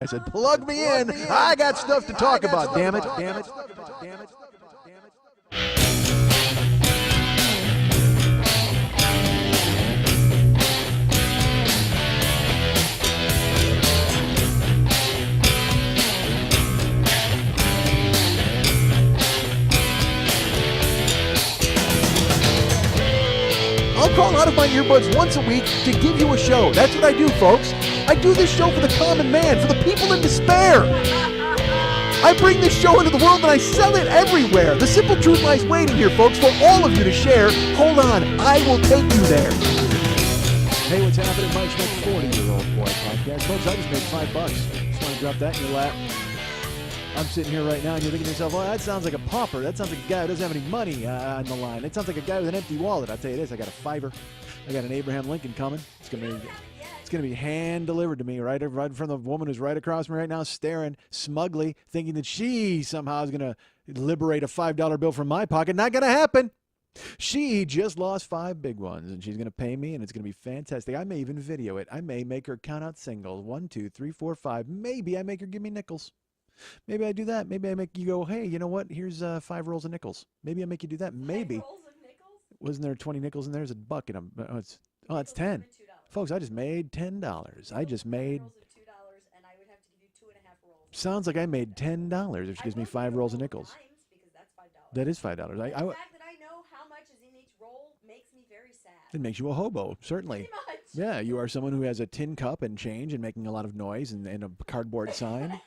I said, plug me in. I got stuff to talk about, damn it. I'll call out of my earbuds once a week to give you a show. That's what I do, folks. I do this show for the common man, for the people in despair. I bring this show into the world and I sell it everywhere. The simple truth lies waiting here, folks, for all of you to share. Hold on, I will take you there. Hey, what's happening? Mike Schmidt's 40-year-old boy podcast. Folks, I just made $5. Just want to drop that in your lap. I'm sitting here right now and you're thinking to yourself, well, that sounds like a pauper. That sounds like a guy who doesn't have any money on the line. That sounds like a guy with an empty wallet. I'll tell you this, I got a $5. I got an Abraham Lincoln coming. It's going to be hand-delivered to me right from the woman who's right across from me right now, staring smugly, thinking that she somehow is going to liberate a $5 bill from my pocket. Not going to happen. She just lost 5 big ones, and she's going to pay me, and it's going to be fantastic. I may even video it. I may make her count out singles. 1, 2, 3, 4, 5. Maybe I make her give me nickels. Maybe I do that. Maybe I make you go, hey, you know what? Here's 5 rolls of nickels. Maybe I make you do that. Maybe. 5 rolls of nickels? Wasn't there 20 nickels in there? There's a buck in them. It's 10. Folks, I just made $10. I just made. Rolls of $2, and I would have to give you 2.5 rolls. Sounds like I made $10 if she gives me 5 rolls of nickels. Because that's $5. That is $5. The fact that I know how much is in each roll makes me very sad. It makes you a hobo, certainly. Pretty much. Yeah, you are someone who has a tin cup and change and making a lot of noise and a cardboard sign.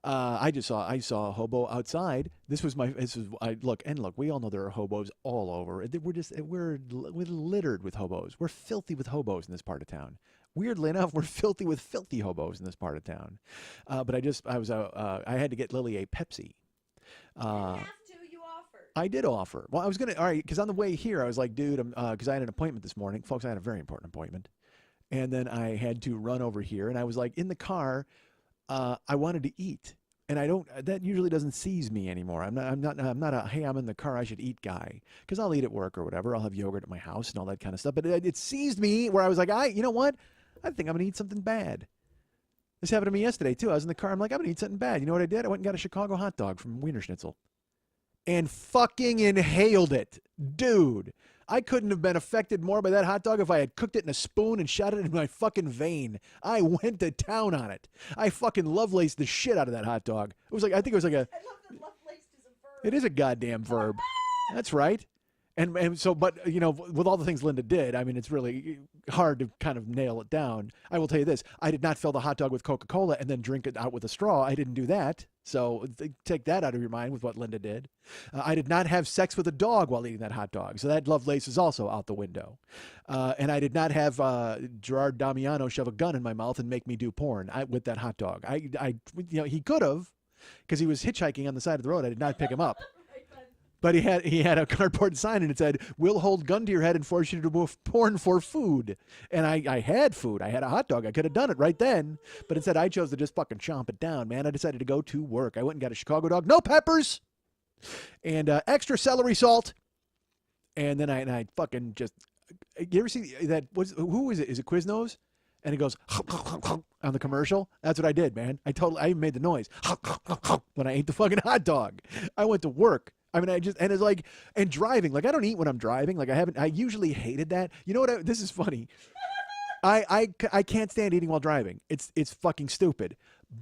I saw a hobo outside. Look. We all know there are hobos all over. We're littered with hobos. We're filthy with hobos in this part of town. Weirdly enough, we're filthy with filthy hobos in this part of town. But I had to get Lily a Pepsi. You have to. You offered. I did offer. Well, I was gonna. All right, because on the way here, I was like, dude, because I had an appointment this morning, folks. I had a very important appointment, and then I had to run over here, and I was like in the car. I wanted to eat, and that usually doesn't seize me anymore. I'm not a, hey, I'm in the car, I should eat guy, because I'll eat at work or whatever. I'll have yogurt at my house and all that kind of stuff. But it seized me where I was like, you know what? I think I'm going to eat something bad. This happened to me yesterday, too. I was in the car. I'm like, I'm going to eat something bad. You know what I did? I went and got a Chicago hot dog from Wiener Schnitzel and fucking inhaled it. Dude. I couldn't have been affected more by that hot dog if I had cooked it in a spoon and shot it in my fucking vein. I went to town on it. I fucking Lovelaced the shit out of that hot dog. I think it was like I love that Lovelaced is a verb. It is a goddamn verb. That's right. And so, but, you know, with all the things Linda did, I mean, it's really hard to kind of nail it down. I will tell you this. I did not fill the hot dog with Coca-Cola and then drink it out with a straw. I didn't do that. So take that out of your mind with what Linda did. I did not have sex with a dog while eating that hot dog. So that Lovelace is also out the window. And I did not have Gerard Damiano shove a gun in my mouth and make me do porn with that hot dog. He could have, because he was hitchhiking on the side of the road. I did not pick him up. But he had a cardboard sign and it said, "We'll hold gun to your head and force you to do porn for food." And I had food. I had a hot dog. I could have done it right then. But instead I chose to just fucking chomp it down, man. I decided to go to work. I went and got a Chicago dog. No peppers. And extra celery salt. And then I fucking just... You ever see that? Who is it? Is it Quiznos? And it goes on the commercial. That's what I did, man. I made the noise when I ate the fucking hot dog. I went to work. I mean, and driving, like I don't eat when I'm driving. Like I usually hated that. You know what? This is funny. I can't stand eating while driving. It's fucking stupid.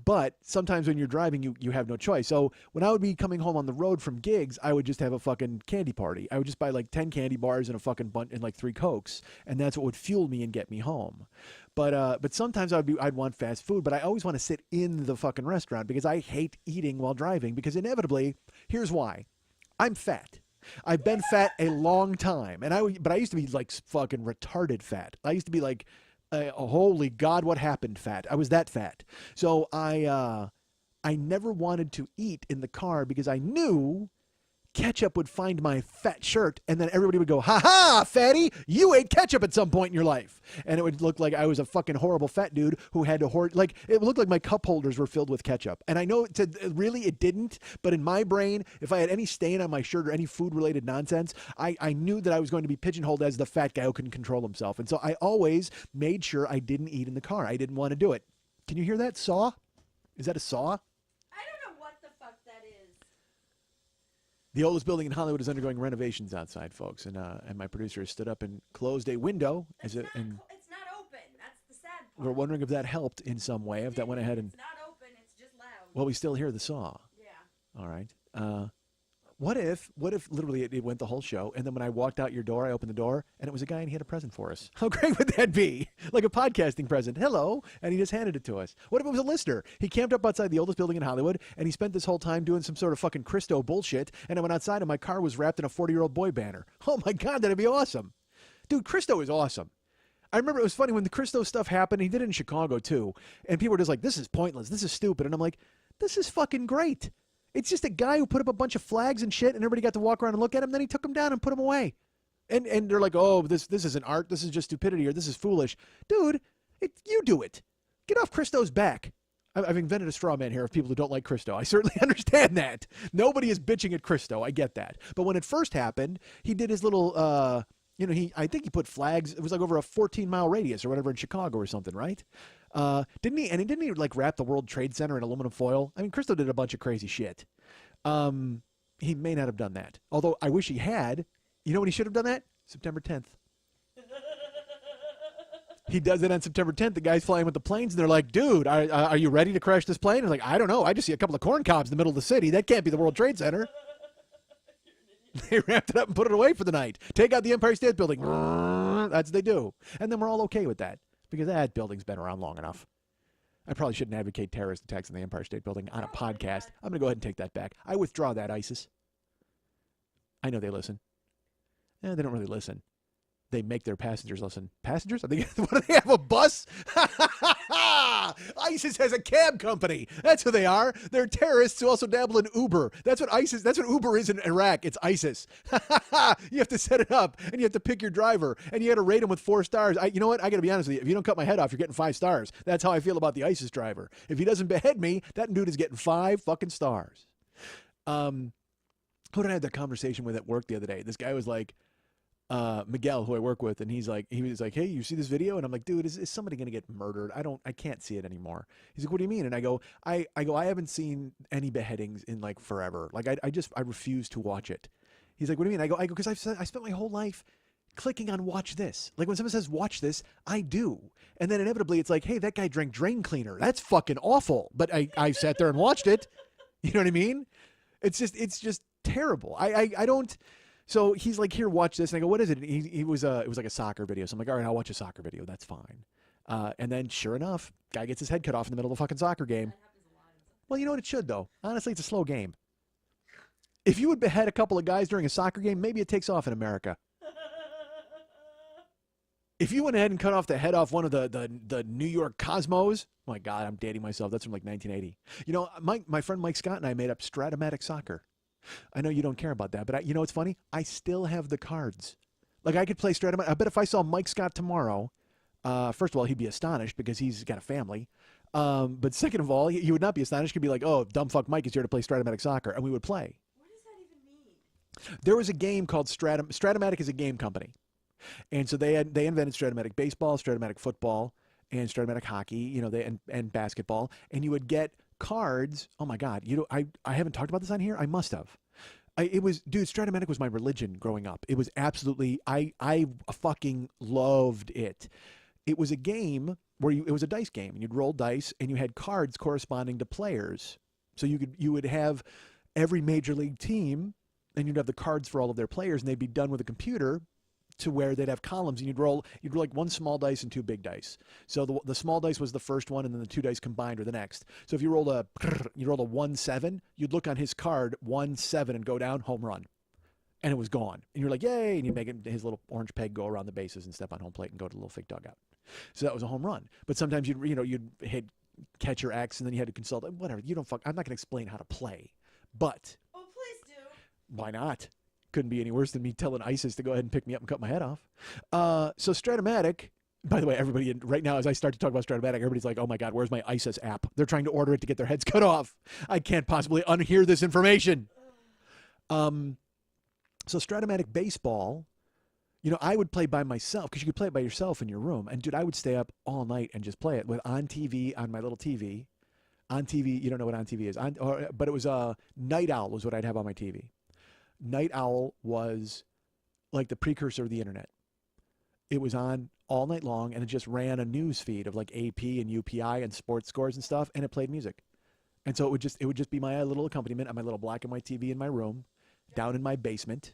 But sometimes when you're driving, you have no choice. So when I would be coming home on the road from gigs, I would just have a fucking candy party. I would just buy like 10 candy bars and a fucking bunch and like 3 Cokes. And that's what would fuel me and get me home. But sometimes I'd want fast food, but I always want to sit in the fucking restaurant because I hate eating while driving because inevitably, here's why. I'm fat. I've been fat a long time. But I used to be like fucking retarded fat. I used to be like, holy God, what happened fat? I was that fat. So I never wanted to eat in the car because I knew ketchup would find my fat shirt and then everybody would go, "Ha ha, fatty, you ate ketchup at some point in your life." And it would look like I was a fucking horrible fat dude who had to hoard, like it looked like my cup holders were filled with ketchup. And I know it didn't, but in my brain, if I had any stain on my shirt or any food related nonsense, I knew that I was going to be pigeonholed as the fat guy who couldn't control himself. And so I always made sure I didn't eat in the car. I didn't want to do it. Can you hear that saw? Is that a saw? I don't know what the fuck that is. The oldest building in Hollywood is undergoing renovations outside, folks, and my producer stood up and closed a window It's not open. That's the sad part. we're wondering if that helped in some way. If that went ahead and It's not open. It's just loud. well, we still hear the saw. Yeah. All right. What if literally it went the whole show, and then when I walked out your door, I opened the door, and it was a guy, and he had a present for us? How great would that be? Like a podcasting present. Hello, and he just handed it to us. What if it was a listener? He camped up outside the oldest building in Hollywood, and he spent this whole time doing some sort of fucking Christo bullshit, and I went outside, and my car was wrapped in a 40-year-old boy banner. Oh my God, that'd be awesome. Dude, Christo is awesome. I remember it was funny when the Christo stuff happened. He did it in Chicago, too, and people were just like, this is pointless. This is stupid. And I'm like, this is fucking great. It's just a guy who put up a bunch of flags and shit, and everybody got to walk around and look at him. Then he took them down and put them away. And they're like, oh, this isn't art. This is just stupidity, or this is foolish. Dude, you do it. Get off Christo's back. I've invented a straw man here of people who don't like Christo. I certainly understand that. Nobody is bitching at Christo. I get that. But when it first happened, he did his little, I think he put flags. It was like over a 14-mile radius or whatever in Chicago or something, right? Didn't he like wrap the World Trade Center in aluminum foil? I mean, Christo did a bunch of crazy shit. He may not have done that. Although I wish he had. You know when he should have done that? September 10th. He does it on September 10th. The guy's flying with the planes, and they're like, dude, are you ready to crash this plane? And like, I don't know. I just see a couple of corn cobs in the middle of the city. That can't be the World Trade Center. They wrapped it up and put it away for the night. Take out the Empire State Building. That's what they do. And then we're all okay with that because that building's been around long enough. I probably shouldn't advocate terrorist attacks on the Empire State Building on a podcast. I'm going to go ahead and take that back. I withdraw that, ISIS. I know they listen. They don't really listen. They make their passengers listen. Passengers? What do they have, a bus? ISIS has a cab company. That's who they are. They're terrorists who also dabble in Uber. That's what Uber is in Iraq. It's ISIS. You have to set it up, and you have to pick your driver, and you got to rate him with 4 stars. You know what? I got to be honest with you. If you don't cut my head off, you're getting 5 stars. That's how I feel about the ISIS driver. If he doesn't behead me, that dude is getting 5 fucking stars. Who did I have that conversation with at work the other day? This guy was like, Miguel, who I work with, and he was like, hey, you see this video? And I'm like, dude, is somebody going to get murdered? I can't see it anymore. He's like, what do you mean? And I go, I haven't seen any beheadings in like forever. Like I refuse to watch it. He's like, what do you mean? I go, because I spent my whole life clicking on watch this. Like when someone says watch this, I do. And then inevitably it's like, hey, that guy drank drain cleaner. That's fucking awful. But I sat there and watched it. You know what I mean? It's just terrible. I don't. So he's like, here, watch this. And I go, what is it? And it was like a soccer video. So I'm like, all right, I'll watch a soccer video. That's fine. And then sure enough, guy gets his head cut off in the middle of a fucking soccer game. Well, you know what? It should, though. Honestly, it's a slow game. If you would behead a couple of guys during a soccer game, maybe it takes off in America. If you went ahead and cut off the head off one of the New York Cosmos, oh my God, I'm dating myself. That's from like 1980. You know, my friend Mike Scott and I made up Stratomatic Soccer. I know you don't care about that, but you know what's funny? I still have the cards. Like I could play Stratomatic. I bet if I saw Mike Scott tomorrow, first of all, he'd be astonished because he's got a family. But second of all, he would not be astonished. He'd be like, oh, dumb fuck Mike is here to play Stratomatic Soccer. And we would play. What does that even mean? There was a game called Stratomatic is a game company. And so they invented Stratomatic baseball, Stratomatic football, and Stratomatic hockey, you know, and basketball. And you would get cards. Oh my God. I haven't talked about this on here. I must have. Dude, Stratomatic was my religion growing up. It was absolutely, I fucking loved it. It was a game where it was a dice game, and you'd roll dice, and you had cards corresponding to players. So you would have every major league team, and you'd have the cards for all of their players, and they'd be done with a computer to where they'd have columns, and you'd roll like 1 small dice and 2 big dice. So the small dice was the first one, and then the 2 dice combined were the next. So if you rolled a 1-7, you'd look on his card 1-7 and go down, home run, and it was gone. And you're like, yay! And you make his little orange peg go around the bases and step on home plate and go to the little fake dugout. So that was a home run. But sometimes you'd hit catcher X, and then you had to consult. Whatever. I'm not going to explain how to play, but Oh, please do. why not? Couldn't be any worse than me telling ISIS to go ahead and pick me up and cut my head off. So Stratomatic, by the way, everybody right now, as I start to talk about Stratomatic, everybody's like, oh my God, where's my ISIS app? They're trying to order it to get their heads cut off. I can't possibly unhear this information. So Stratomatic baseball, I would play by myself because you could play it by yourself in your room. And dude, I would stay up all night and just play it with on TV on my little TV. On TV, you don't know what on TV is. But it was Night Owl was what I'd have on my TV. Night Owl was like the precursor of the internet. It was on all night long and it just ran a news feed of like AP and UPI and sports scores and stuff, and it played music. And so it would just be my little accompaniment on my little black and white TV in my room, down in my basement.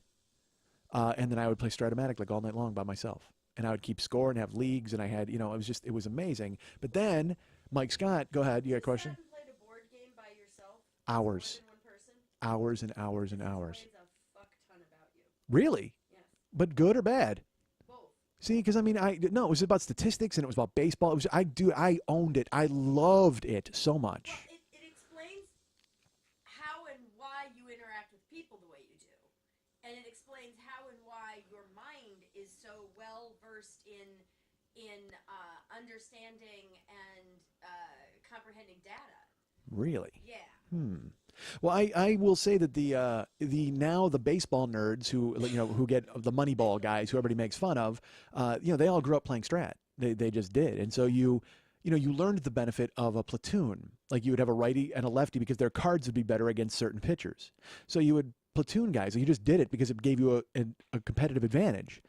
And then I would play Stratomatic like all night long by myself. And I would keep score and have leagues, and I had, it was amazing. But then Mike Scott, go ahead, you got a question? You played a board game by yourself? Hours, More than one person? hours and hours and hours. Explains a fuck ton about you. Really? Yes. But good or bad? Both. See, because I mean, no, it was about statistics and it was about baseball. I owned it. I loved it so much. Well, it explains how and why you interact with people the way you do. And it explains how and why your mind is so well versed in understanding and comprehending data. Really? Yeah. Well, I will say that the baseball nerds who get the Moneyball guys who everybody makes fun of, they all grew up playing Strat. They just did, and so you learned the benefit of a platoon. Like you would have a righty and a lefty because their cards would be better against certain pitchers. So you would platoon guys. You just did it because it gave you a competitive advantage.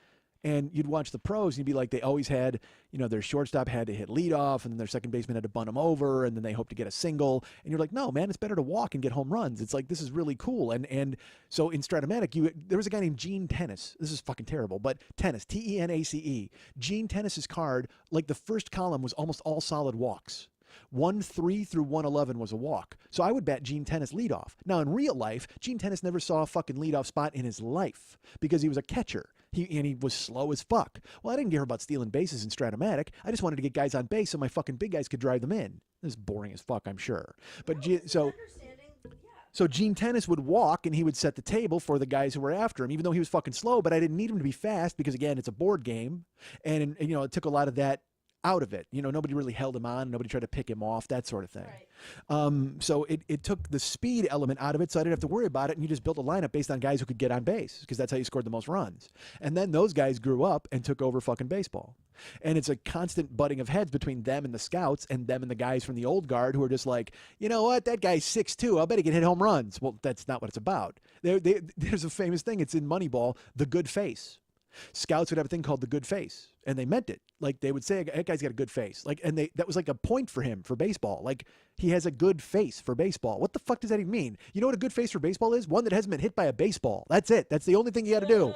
And you'd watch the pros, and you'd be like, they always had, their shortstop had to hit leadoff, and then their second baseman had to bunt them over, and then they hoped to get a single. And you're like, no, man, it's better to walk and get home runs. It's like, this is really cool. And so in Stratomatic, there was a guy named Gene Tennis. This is fucking terrible, but Tennis, Tenace. Gene Tennis's card, like the first column was almost all solid walks. 1-3 through 111 was a walk. So I would bat Gene Tennis leadoff. Now, in real life, Gene Tennis never saw a fucking leadoff spot in his life because he was a catcher. He was slow as fuck. Well, I didn't care about stealing bases in Stratomatic. I just wanted to get guys on base so my fucking big guys could drive them in. This is boring as fuck, I'm sure. But so Gene Tennis would walk and he would set the table for the guys who were after him, even though he was fucking slow. But I didn't need him to be fast because, again, it's a board game. And it took a lot of that out of it. Nobody really held him on. Nobody tried to pick him off, that sort of thing. Right. So it took the speed element out of it, so I didn't have to worry about it, and you just built a lineup based on guys who could get on base, because that's how you scored the most runs. And then those guys grew up and took over fucking baseball. And it's a constant butting of heads between them and the scouts and them and the guys from the old guard who are just like, you know what, that guy's 6'2", I'll bet he can hit home runs. Well, that's not what it's about. There's a famous thing, it's in Moneyball, the good face. Scouts would have a thing called the good face, and they meant it. Like they would say, that guy's got a good face. Like, and that was like a point for him for baseball. Like he has a good face for baseball. What the fuck does that even mean? You know what a good face for baseball is? One that hasn't been hit by a baseball. That's it. That's the only thing you got to do.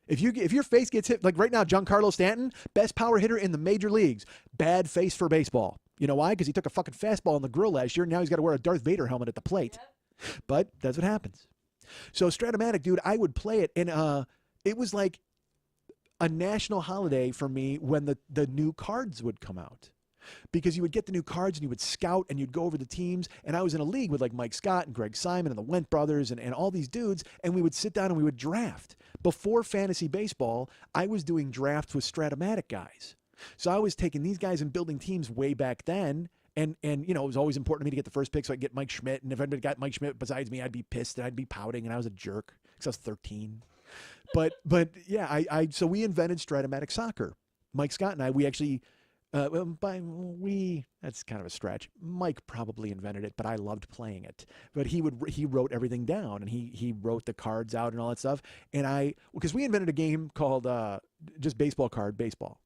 If your face gets hit, like right now, Giancarlo Stanton, best power hitter in the major leagues, bad face for baseball. You know why? Because he took a fucking fastball in the grill last year, and now he's got to wear a Darth Vader helmet at the plate. Yep. But that's what happens. So Stratomatic, dude, I would play it, and it was like a national holiday for me when the new cards would come out, because you would get the new cards and you would scout and you'd go over the teams. And I was in a league with like Mike Scott and Greg Simon and the Wendt brothers and all these dudes, and we would sit down and we would draft. Before fantasy baseball, I was doing drafts with Stratomatic guys. So I was taking these guys and building teams way back then. And it was always important to me to get the first pick so I could get Mike Schmidt. And if anybody got Mike Schmidt besides me, I'd be pissed and I'd be pouting, and I was a jerk because I was 13. But yeah, so we invented Stratomatic soccer. Mike Scott and I, we actually, that's kind of a stretch. Mike probably invented it, but I loved playing it. But he wrote everything down, and he wrote the cards out and all that stuff. And because we invented a game called just baseball card baseball.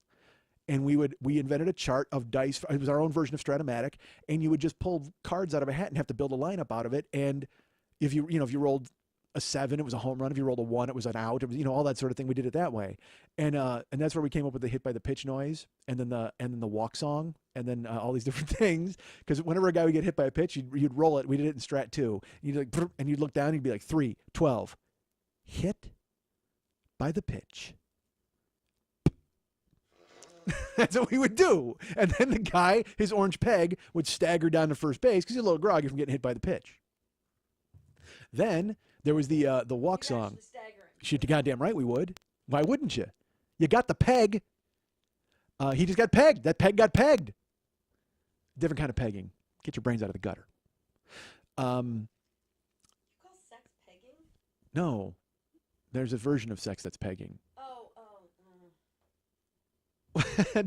And we invented a chart of dice. It was our own version of Stratomatic, and you would just pull cards out of a hat and have to build a lineup out of it. And if you rolled a 7, it was a home run. If you rolled a 1, it was an out. It was, all that sort of thing. We did it that way. And that's where we came up with the hit by the pitch noise, and then the walk song, and then all these different things. Because whenever a guy would get hit by a pitch, you'd roll it. We did it in Strat 2. And you'd look down and you'd be like 3, 12, hit by the pitch. That's what we would do. And then the guy, his orange peg, would stagger down to first base because he's a little groggy from getting hit by the pitch. Then there was the walk song. Shit, you goddamn right we would. Why wouldn't you? You got the peg. He just got pegged. That peg got pegged. Different kind of pegging. Get your brains out of the gutter. You call sex pegging? No. There's a version of sex that's pegging. Oh,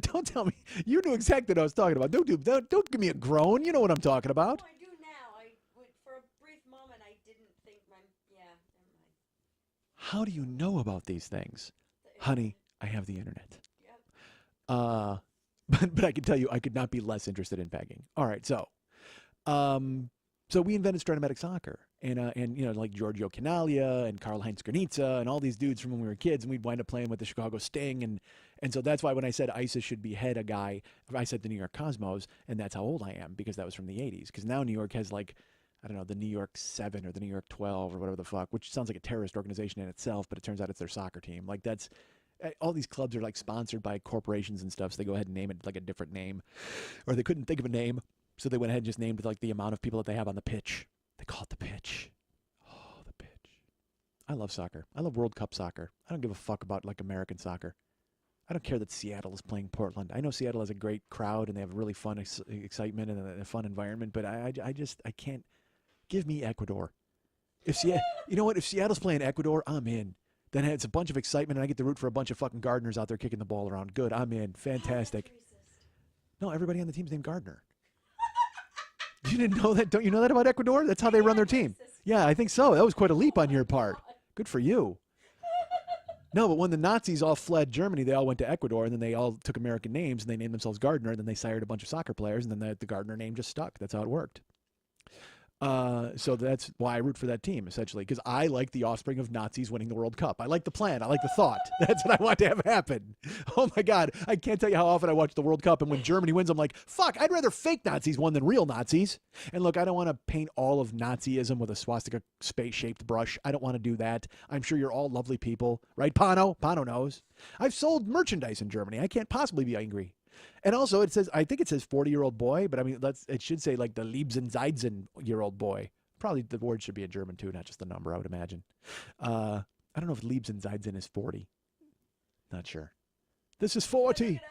Don't tell me. You knew exactly what I was talking about. Don't give me a groan. You know what I'm talking about. Oh, I do now. For a brief moment, I didn't think my. Yeah, never mind. How do you know about these things? The Honey, internet. I have the internet. Yep. Uh, but I can tell you, I could not be less interested in pegging. All right, um, so we invented Stratomatic soccer, and like Giorgio Canaglia and Karl Heinz Granitza and all these dudes from when we were kids, and we'd wind up playing with the Chicago Sting, and so that's why when I said ISIS should behead a guy, I said the New York Cosmos, and that's how old I am because that was from the '80s. Because now New York has like, I don't know, the New York 7 or the New York 12 or whatever the fuck, which sounds like a terrorist organization in itself, but it turns out it's their soccer team. Like that's all these clubs are like sponsored by corporations and stuff, so they go ahead and name it like a different name, or they couldn't think of a name, so they went ahead and just named like the amount of people that they have on the pitch. They call it the pitch. Oh, the pitch. I love soccer. I love World Cup soccer. I don't give a fuck about like American soccer. I don't care that Seattle is playing Portland. I know Seattle has a great crowd and they have really fun excitement and a fun environment, but I can't. Give me Ecuador. You know what? If Seattle's playing Ecuador, I'm in. Then it's a bunch of excitement, and I get to root for a bunch of fucking gardeners out there kicking the ball around. Good, I'm in. Fantastic. No, everybody on the team's named Gardner. You didn't know that? Don't you know that about Ecuador? That's how they run their team. Yeah, I think so. That was quite a leap on your part. Good for you. No, but when the Nazis all fled Germany, they all went to Ecuador, and then they all took American names, and they named themselves Gardner, and then they sired a bunch of soccer players, and then the Gardner name just stuck. That's how it worked. So that's why I root for that team, essentially, because I like the offspring of Nazis winning the World Cup. I like the plan. I like the thought. That's what I want to have happen. Oh, my God. I can't tell you how often I watch the World Cup, and when Germany wins, I'm like, fuck, I'd rather fake Nazis win than real Nazis. And look, I don't want to paint all of Nazism with a swastika space-shaped brush. I don't want to do that. I'm sure you're all lovely people. Right, Pano? Pano knows. I've sold merchandise in Germany. I can't possibly be angry. And also, it says, I think it says 40-year-old boy, but I mean, it should say like the Liebsen-Zeitzen-year-old boy. Probably the word should be in German too, not just the number, I would imagine. I don't know if Liebsen-Zeitzen is 40. Not sure. This is 40.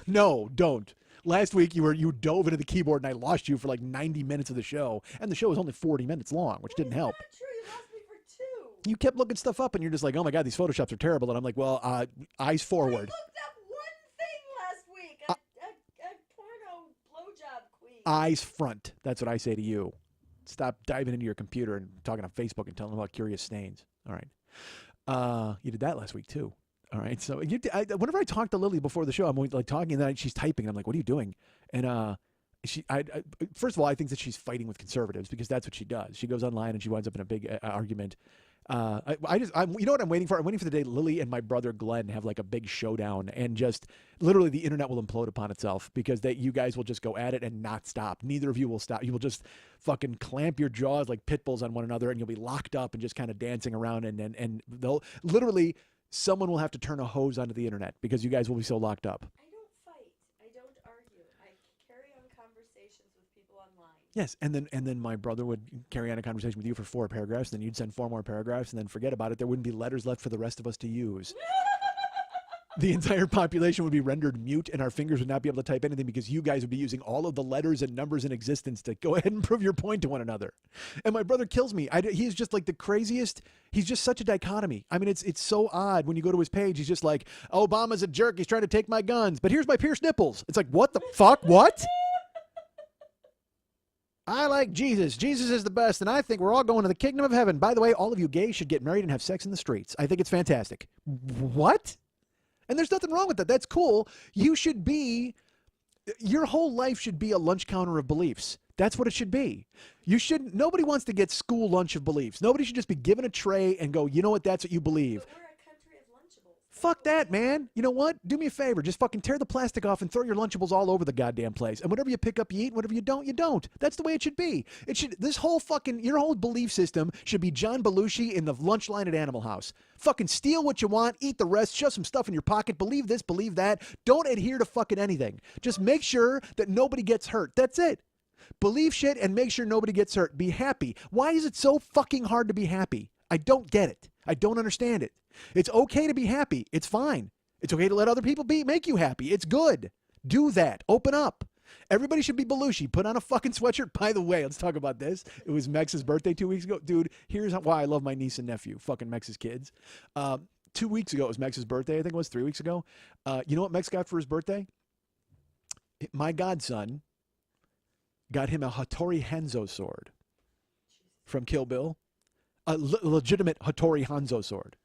No, don't. Last week you dove into the keyboard and I lost you for like 90 minutes of the show, and the show was only 40 minutes long, which didn't help. Not true. You lost me for 2. You kept looking stuff up, and you're just like, oh my God, these Photoshops are terrible. And I'm like, well, eyes forward. I looked up one thing last week. A porno blowjob queen. Eyes front. That's what I say to you. Stop diving into your computer and talking on Facebook and telling them about curious stains. All right. You did that last week too. All right. So whenever I talk to Lily before the show, I'm always like talking, and then she's typing. And I'm like, what are you doing? And first of all, I think that she's fighting with conservatives because that's what she does. She goes online and she winds up in a big argument. You know what I'm waiting for? I'm waiting for the day Lily and my brother Glenn have like a big showdown, and just literally the internet will implode upon itself because you guys will just go at it and not stop. Neither of you will stop. You will just fucking clamp your jaws like pit bulls on one another, and you'll be locked up and just kind of dancing around, and they'll literally, someone will have to turn a hose onto the internet because you guys will be so locked up. I don't fight. I don't argue. I carry on conversations with people online. Yes, and then my brother would carry on a conversation with you for 4 paragraphs, and then you'd send 4 more paragraphs, and then forget about it. There wouldn't be letters left for the rest of us to use. The entire population would be rendered mute, and our fingers would not be able to type anything because you guys would be using all of the letters and numbers in existence to go ahead and prove your point to one another. And my brother kills me. He's just like the craziest. He's just such a dichotomy. I mean, it's so odd when you go to his page. He's just like, Obama's a jerk. He's trying to take my guns, but here's my pierced nipples. It's like, what the fuck? What? I like Jesus. Jesus is the best, and I think we're all going to the kingdom of heaven. By the way, all of you gays should get married and have sex in the streets. I think it's fantastic. What? And there's nothing wrong with that. That's cool. Your whole life should be a lunch counter of beliefs. That's what it should be. Nobody wants to get school lunch of beliefs. Nobody should just be given a tray and go, you know what, that's what you believe. But we're a country of Lunchables. Fuck that, man. You know what? Do me a favor. Just fucking tear the plastic off and throw your Lunchables all over the goddamn place. And whatever you pick up, you eat. And whatever you don't, you don't. That's the way it should be. Your whole belief system should be John Belushi in the lunch line at Animal House. Fucking steal what you want, eat the rest, shove some stuff in your pocket, believe this, believe that. Don't adhere to fucking anything. Just make sure that nobody gets hurt. That's it. Believe shit and make sure nobody gets hurt. Be happy. Why is it so fucking hard to be happy? I don't get it. I don't understand it. It's okay to be happy. It's fine. It's okay to let other people make you happy. It's good. Do that. Open up. Everybody should be Belushi. Put on a fucking sweatshirt. By the way, let's talk about this. It was Mex's birthday 2 weeks ago. Dude, here's why I love my niece and nephew. Fucking Mex's kids. 2 weeks ago, it was Max's birthday. I think it was 3 weeks ago. You know what Max got for his birthday? My godson got him a Hattori Hanzo sword from Kill Bill. A legitimate Hattori Hanzo sword.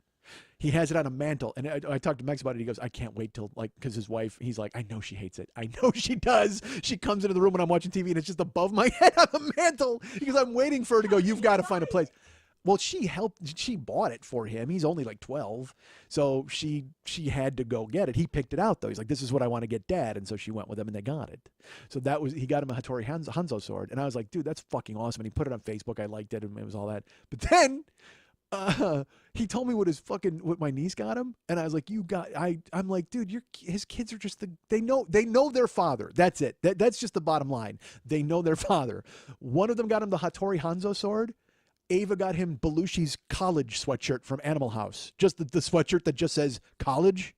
He has it on a mantle. And I talked to Max about it. He goes, I can't wait till, like, because his wife, he's like, I know she hates it. I know she does. She comes into the room when I'm watching TV and it's just above my head on the mantle. Because I'm waiting for her to go, you've got to find a place. Well, she bought it for him. He's only like 12. So she had to go get it. He picked it out, though. He's like, this is what I want to get Dad. And so she went with him and they got it. So he got him a Hattori Hanzo sword. And I was like, dude, that's fucking awesome. And he put it on Facebook. I liked it and it was all that. But then he told me what my niece got him. And I was like, I'm like, dude, his kids are just they know their father. That's it. That's just the bottom line. They know their father. One of them got him the Hattori Hanzo sword. Ava got him Belushi's college sweatshirt from Animal House. Just the sweatshirt that just says college.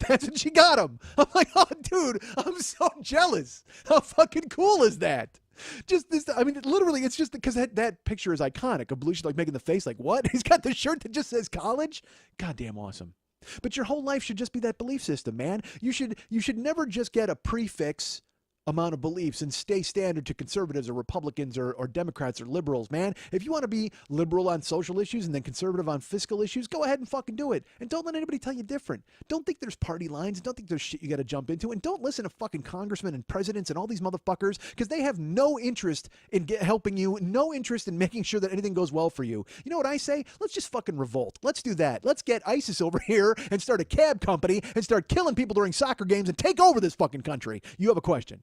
That's what she got him. I'm like, oh, dude, I'm so jealous. How fucking cool is that? Just this, I mean, literally, it's just because that picture is iconic of Belushi like making the face like, what? He's got the shirt that just says college? Goddamn awesome. But your whole life should just be that belief system, man. You should never just get a prefix amount of beliefs and stay standard to conservatives or Republicans or Democrats or liberals, man. If you want to be liberal on social issues and then conservative on fiscal issues, go ahead and fucking do it. And don't let anybody tell you different. Don't think there's party lines. Don't think there's shit you got to jump into. And don't listen to fucking congressmen and presidents and all these motherfuckers because they have no interest in helping you, no interest in making sure that anything goes well for you. You know what I say? Let's just fucking revolt. Let's do that. Let's get ISIS over here and start a cab company and start killing people during soccer games and take over this fucking country. You have a question.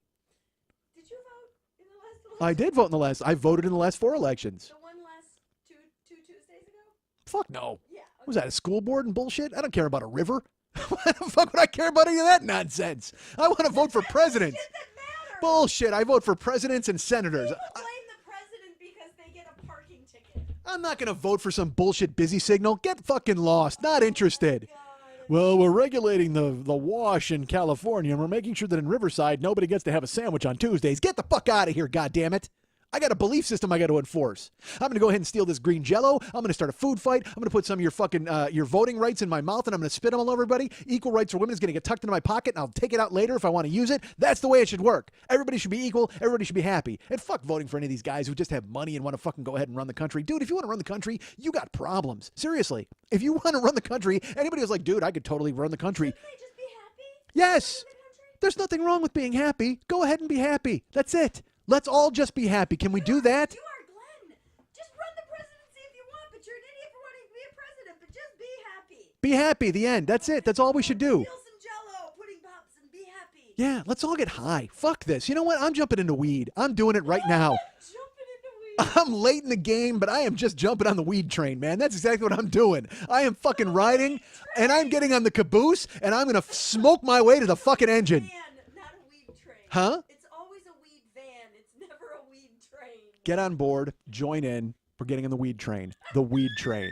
I did vote in the last. I voted in the last 4 elections. The one last two Tuesdays ago? Fuck no. Yeah. Okay. Was that a school board and bullshit? I don't care about a river. Why the fuck would I care about any of that nonsense? I want to vote for presidents. Shit that matters. Bullshit. I vote for presidents and senators. People blame the president because they get a parking ticket. I'm not going to vote for some bullshit busy signal. Get fucking lost. Not interested. God. Well, we're regulating the wash in California, and we're making sure that in Riverside, nobody gets to have a sandwich on Tuesdays. Get the fuck out of here, goddammit. I got a belief system I got to enforce. I'm going to go ahead and steal this green Jell-O. I'm going to start a food fight. I'm going to put some of your fucking your voting rights in my mouth, and I'm going to spit them all over everybody. Equal rights for women is going to get tucked into my pocket, and I'll take it out later if I want to use it. That's the way it should work. Everybody should be equal. Everybody should be happy. And fuck voting for any of these guys who just have money and want to fucking go ahead and run the country. Dude, if you want to run the country, you got problems. Seriously. If you want to run the country, anybody who's like, dude, I could totally run the country. Shouldn't they just be happy? Yes. There's nothing wrong with being happy. Go ahead and be happy. That's it. Let's all just be happy. Can we do that? You are Glenn. Just run the presidency if you want, but you're an idiot for wanting to be a president, but just be happy. Be happy. The end. That's it. That's all we should do. Steal some Jell-O, pudding pops, and be happy. Yeah, let's all get high. Fuck this. You know what? I'm jumping into weed. I'm doing it right now. Jumping into weed. I'm late in the game, but I am just jumping on the weed train, man. That's exactly what I'm doing. I am fucking riding, and I'm getting on the caboose, and I'm going to smoke my way to the fucking engine. Van, not a weed train. Huh? It's always a weed van. It's never a weed train. Get on board. Join in. We're getting on the weed train. The weed train.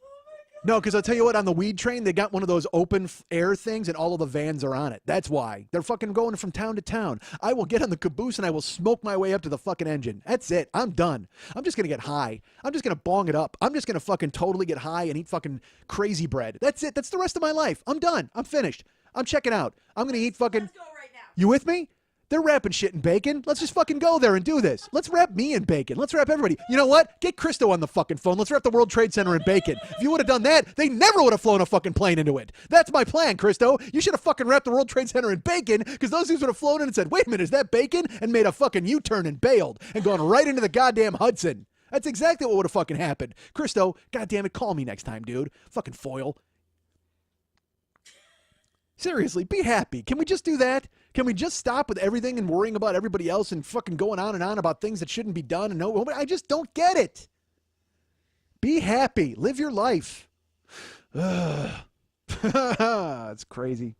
Oh my God. No, because I'll tell you what, on the weed train, they got one of those open air things and all of the vans are on it. That's why. They're fucking going from town to town. I will get on the caboose and I will smoke my way up to the fucking engine. That's it. I'm done. I'm just going to get high. I'm just going to bong it up. I'm just going to fucking totally get high and eat fucking crazy bread. That's it. That's the rest of my life. I'm done. I'm finished. I'm checking out. I'm going to eat fucking... Let's go right now. You with me? They're wrapping shit in bacon. Let's just fucking go there and do this. Let's wrap me in bacon. Let's wrap everybody. You know what? Get Christo on the fucking phone. Let's wrap the World Trade Center in bacon. If you would have done that, they never would have flown a fucking plane into it. That's my plan, Christo. You should have fucking wrapped the World Trade Center in bacon because those dudes would have flown in and said, wait a minute, is that bacon? And made a fucking U-turn and bailed and gone right into the goddamn Hudson. That's exactly what would have fucking happened. Christo, goddamn it, call me next time, dude. Fucking foil. Seriously, be happy. Can we just do that? Can we just stop with everything and worrying about everybody else and fucking going on and on about things that shouldn't be done? And no, I just don't get it. Be happy. Live your life. It's crazy.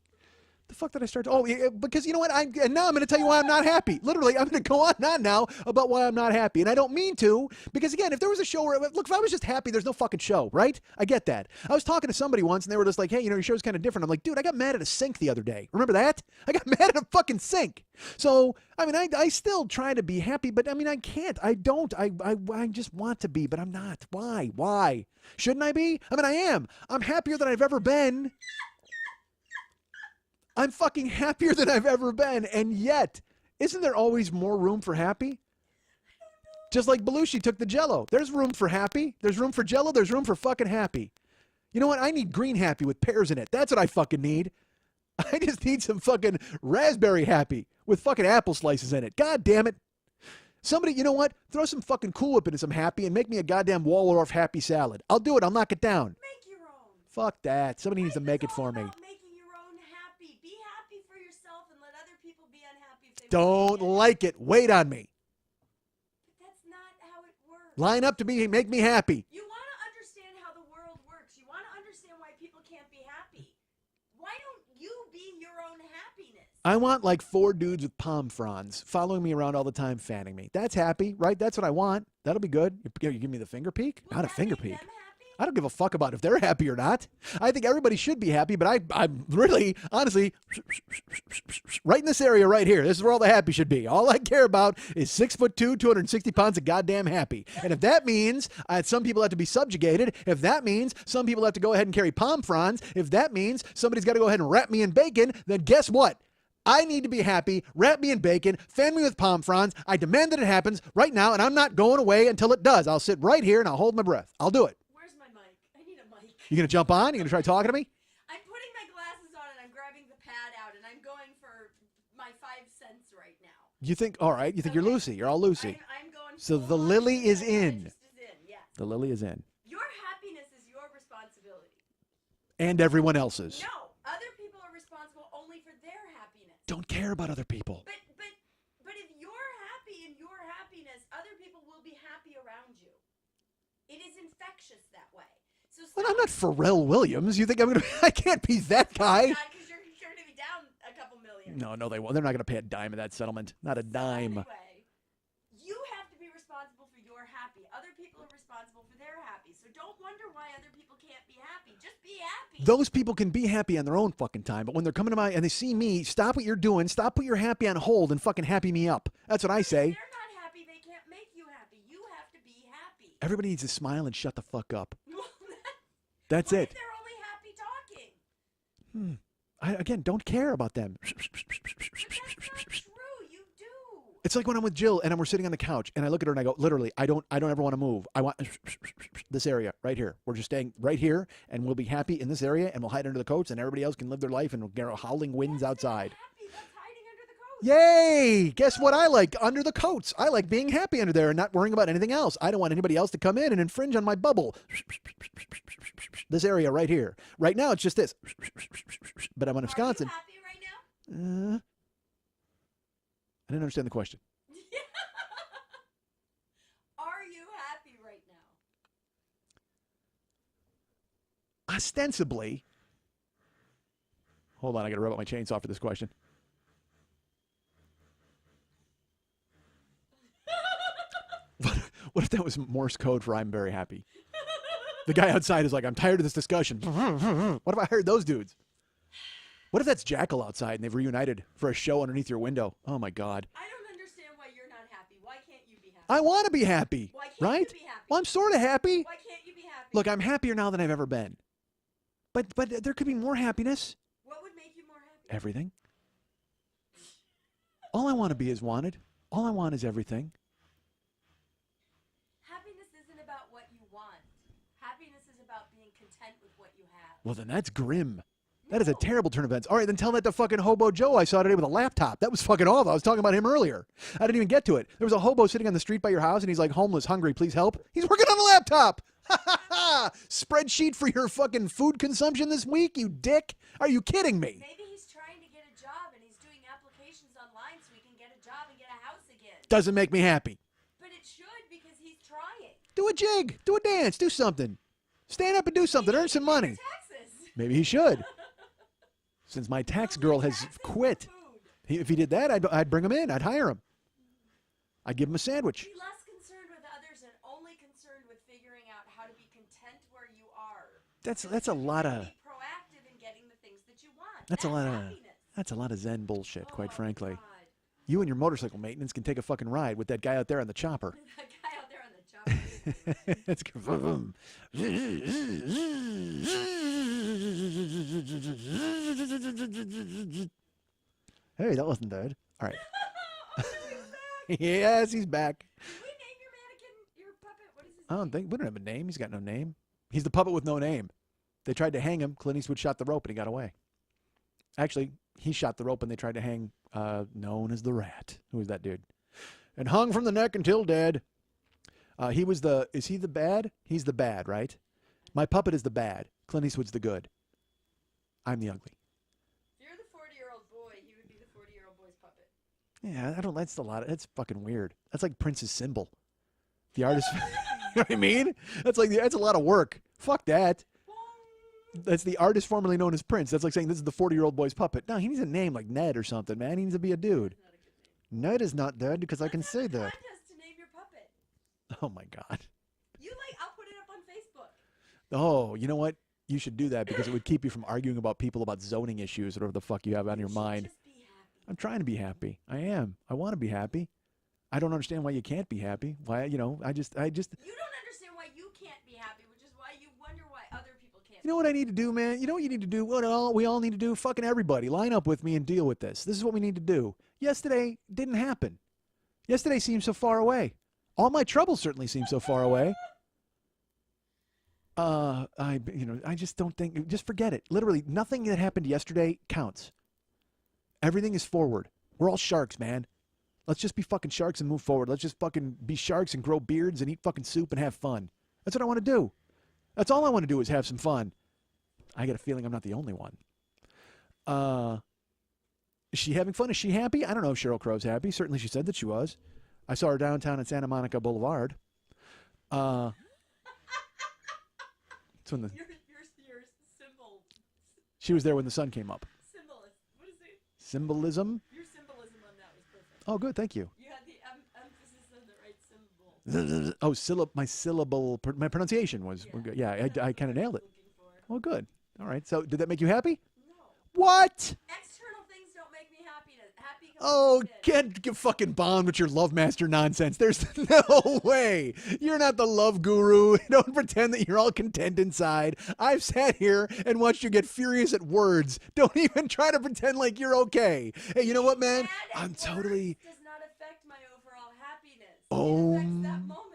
The fuck did I start? Oh, yeah, because you know what? And now I'm going to tell you why I'm not happy. Literally, I'm going to go on now about why I'm not happy. And I don't mean to, because again, if there was a show where, look, if I was just happy, there's no fucking show, right? I get that. I was talking to somebody once and they were just like, hey, your show's kind of different. I'm like, dude, I got mad at a sink the other day. Remember that? I got mad at a fucking sink. So, I still try to be happy, but I can't. I don't. I just want to be, but I'm not. Why? Shouldn't I be? I am. I'm happier than I've ever been. I'm fucking happier than I've ever been. And yet, isn't there always more room for happy? Just like Belushi took the Jell-O. There's room for happy. There's room for Jell-O. There's room for fucking happy. You know what? I need green happy with pears in it. That's what I fucking need. I just need some fucking raspberry happy with fucking apple slices in it. God damn it. Somebody, you know what? Throw some fucking Cool Whip into some happy and make me a goddamn Waldorf happy salad. I'll do it. I'll knock it down. Make your own. Fuck that. Somebody needs to make it for me. Don't like it. Wait on me. But that's not how it works. Line up to make me happy. You want to understand how the world works. You want to understand why people can't be happy. Why don't you be your own happiness? I want like 4 dudes with palm fronds following me around all the time, fanning me. That's happy, right? That's what I want. That'll be good. You give me the finger peek? Will Not a that finger make peek. them happy? I don't give a fuck about if they're happy or not. I think everybody should be happy, but I'm really, honestly, right in this area right here. This is where all the happy should be. All I care about is 6'2", 260 pounds of goddamn happy. And if that means some people have to be subjugated, if that means some people have to go ahead and carry palm fronds, if that means somebody's got to go ahead and wrap me in bacon, then guess what? I need to be happy, wrap me in bacon, fan me with palm fronds. I demand that it happens right now, and I'm not going away until it does. I'll sit right here and I'll hold my breath. I'll do it. You gonna jump on? You gonna try talking to me? I'm putting my glasses on and I'm grabbing the pad out and I'm going for my 5 cents right now. You think? All right. You think you're Lucy? You're all Lucy. I'm going. So the lily is in. Yes. The lily is in. Your happiness is your responsibility. And everyone else's. No, other people are responsible only for their happiness. Don't care about other people. But if you're happy in your happiness, other people will be happy around you. It is infectious that way. So Well, I'm not Pharrell Williams. You think I'm gonna? I can't be that guy. Because you're going to be down a couple million. No, they won't. They're not gonna pay a dime of that settlement. Not a dime. Anyway, you have to be responsible for your happy. Other people are responsible for their happy. So don't wonder why other people can't be happy. Just be happy. Those people can be happy on their own fucking time, but when they're coming to my and they see me, stop what you're doing, stop put your happy on hold, and fucking happy me up. That's what I say. If they're not happy, they can't make you happy. You have to be happy. Everybody needs to smile and shut the fuck up. That's it. If they're only happy talking? I, again, don't care about them. But that's not true. You do. It's like when I'm with Jill and we're sitting on the couch and I look at her and I go, literally, I don't ever want to move. I want this area right here. We're just staying right here and we'll be happy in this area and we'll hide under the coats and everybody else can live their life and we'll get howling winds outside. Happy. That's hiding under the coat. Yay! Guess what I like? Under the coats. I like being happy under there and not worrying about anything else. I don't want anybody else to come in and infringe on my bubble. This area right here. Right now, it's just this. But I'm in Wisconsin. Are you happy right now? I didn't understand the question. Are you happy right now? Ostensibly. Hold on, I got to rub out my chainsaw for this question. What if that was Morse code for I'm very happy? The guy outside is like, I'm tired of this discussion. What if I heard those dudes? What if that's Jackal outside and they've reunited for a show underneath your window? Oh, my God. I don't understand why you're not happy. Why can't you be happy? I want to be happy. Why can't right? you be happy? Well, I'm sort of happy. Why can't you be happy? Look, I'm happier now than I've ever been. But there could be more happiness. What would make you more happy? Everything. All I want to be is wanted. All I want is everything. Happiness isn't about what you want. Happiness is about being content with what you have. Well, then that's grim. That is a terrible turn of events. All right, then tell that to fucking Hobo Joe I saw today with a laptop. That was fucking awful. I was talking about him earlier. I didn't even get to it. There was a hobo sitting on the street by your house, and he's like, homeless, hungry, please help. He's working on a laptop. Ha, ha, ha. Spreadsheet for your fucking food consumption this week, you dick. Are you kidding me? Maybe he's trying to get a job, and he's doing applications online so he can get a job and get a house again. Doesn't make me happy. But it should, because he's trying. Do a jig. Do a dance. Do something. Stand up and do something. Earn some money. Taxes. Maybe he should. since my tax Oh, girl my has taxes for quit. food. If he did that, I'd bring him in. I'd hire him. I'd give him a sandwich. Be less concerned with others and only concerned with figuring out how to be content where you are. That's Because a then you lot can of be proactive in getting the things that you want. that's a lot of happiness. that's a lot of Zen bullshit, Oh, quite frankly. God. You and your motorcycle maintenance can take a fucking ride with that guy out there on the chopper. That guy out there on the chopper. It's vroom. Hey, that wasn't bad. All right. Oh, no, he's back. Yes, he's back. Did we name your mannequin, your puppet? What is his I name? don't think we don't have a name. He's got no name. He's the puppet with no name. They tried to hang him. Clint Eastwood shot the rope and he got away. Actually, he shot the rope and they tried to hang known as the Rat. Who was that dude? And hung from the neck until dead. He was the. Is he the bad? He's the bad, right? My puppet is the bad. Clint Eastwood's the good. I'm the ugly. If you're the 40-year-old boy, he would be the 40-year-old boy's puppet. Yeah, I don't. That's a lot. That's fucking weird. That's like Prince's symbol. The artist. You know what I mean? That's a lot of work. Fuck that. That's the artist formerly known as Prince. That's like saying this is the 40-year-old boy's puppet. No, he needs a name like Ned or something, man. He needs to be a dude. Not a good name. Ned is not dead because I can Let's have say a that. contest to name your puppet. Oh my god. I'll put it up on Facebook. Oh, you know what? You should do that because it would keep you from arguing about people about zoning issues or whatever the fuck you have on your should mind. Just be happy. I'm trying to be happy. I am. I want to be happy. I don't understand why you can't be happy. Why, I just. You don't understand why you can't be happy, which is why you wonder why other people can't. You know what I need to do, man? You know what you need to do? We all need to do? Fucking everybody. Line up with me and deal with this. This is what we need to do. Yesterday didn't happen. Yesterday seemed so far away. All my troubles certainly seem so far away. I just don't think, just forget it. Literally, nothing that happened yesterday counts. Everything is forward. We're all sharks, man. Let's just be fucking sharks and move forward. Let's just fucking be sharks and grow beards and eat fucking soup and have fun. That's what I want to do. That's all I want to do is have some fun. I got a feeling I'm not the only one. Is she having fun? Is she happy? I don't know if Sheryl Crow's happy. Certainly she said that she was. I saw her downtown at Santa Monica Boulevard. It's when Your symbol. she was there when the sun came up. Symbolist. What is it? Symbolism? Your symbolism on that was perfect. Oh, good. Thank you. You had the emphasis on the right symbol. Oh, my syllable, my pronunciation was good. Yeah, I kind of nailed it. Looking for. Well, good. All right. So, did that make you happy? No. What? External things don't make me happy. Happy. Oh, comes get fucking bombed with your love master nonsense. There's no way. You're not the love guru. Don't pretend that you're all content inside. I've sat here and watched you get furious at words. Don't even try to pretend like you're okay. Hey, you know what, man? Mad at I'm words totally. does not affect my overall happiness. Oh, It affects that moment.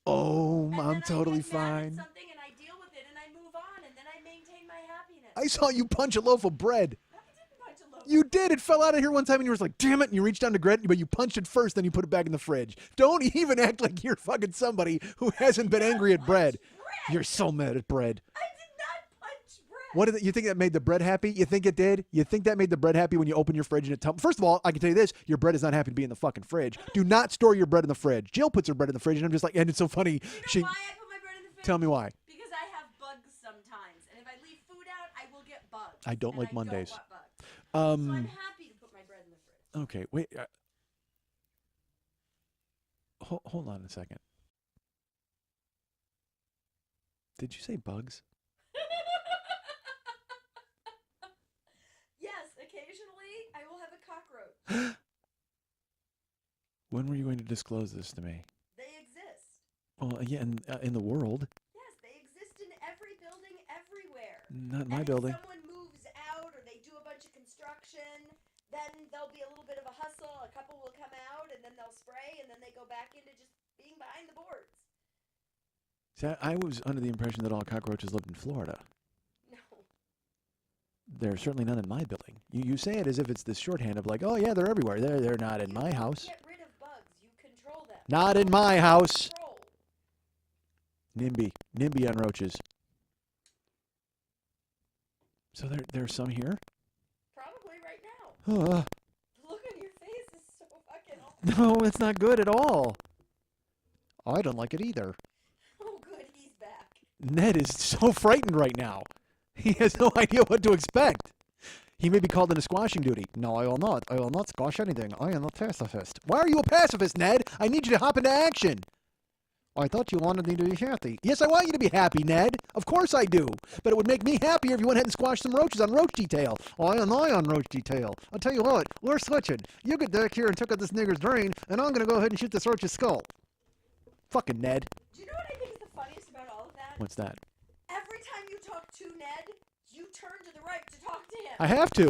Oh, And I'm then totally I get mad at fine. something and I deal with it and I move on and then I maintain my happiness. I saw you punch a loaf of bread. I didn't punch a loaf. You did. It fell out of here one time and you were like, damn it. And you reached down to grab it, but you punched it first, then you put it back in the fridge. Don't even act like you're fucking somebody who hasn't been angry at bread. You're so mad at bread. I did not punch bread. What did you think that made the bread happy? You think it did? You think that made the bread happy when you open your fridge and it tumbles? First of all, I can tell you this: your bread is not happy to be in the fucking fridge. Do not store your bread in the fridge. Jill puts her bread in the fridge, and I'm just like, and it's so funny. You know why I put my bread in the fridge? Tell me why. Because I have bugs sometimes, and if I leave food out, I will get bugs. I don't and like Mondays. Don't want bugs. So I'm happy to put my bread in the fridge. Okay, wait. Hold on a second. Did you say bugs? Yes, occasionally I will have a cockroach. When were you going to disclose this to me? They exist. Well, yeah, in the world, Yes, they exist in every building, everywhere. not in my And building. if someone moves out or they do a bunch of construction, then there'll be a little bit of a hustle. A couple will come out, and then they'll spray, and then they go back into just being behind the boards. See, I was under the impression that all cockroaches lived in Florida. No. There are certainly none in my building. You say it as if it's this shorthand of like, oh yeah, they're everywhere. They're not in You my don't house. Get rid of bugs. You control them. Not in my house. Control. NIMBY on roaches. So there's some here. Probably right now. Uh, Look on your face is so fucking awful. no, it's not good at all. I don't like it either. Oh, good, he's back. Ned is so frightened right now. He has no idea what to expect. He may be called into squashing duty. No, I will not. I will not squash anything. I am a pacifist. Why are you a pacifist, Ned? I need you to hop into action. I thought you wanted me to be happy. Yes, I want you to be happy, Ned. Of course I do. But it would make me happier if you went ahead and squashed some roaches on roach detail. I am on roach detail. I'll tell you what, we're switching. You get back here and took out this nigger's brain, and I'm going to go ahead and shoot this roach's skull. Fucking Ned. Do you know what I think is the funniest about all of that? What's that? Every time you talk to Ned, you turn to the right to talk to him. I have to.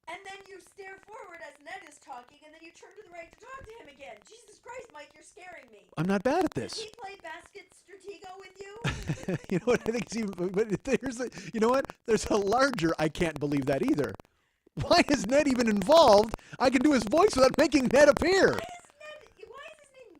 And then you stare forward as Ned is talking, and then you turn to the right to talk to him again. Jesus Christ, Mike, you're scaring me. I'm not bad at Does this. he play basket stratego with you? You know what? I think it's even. But you know what? There's a larger. I can't believe that either. Why is Ned even involved? I can do his voice without making Ned appear. Why is his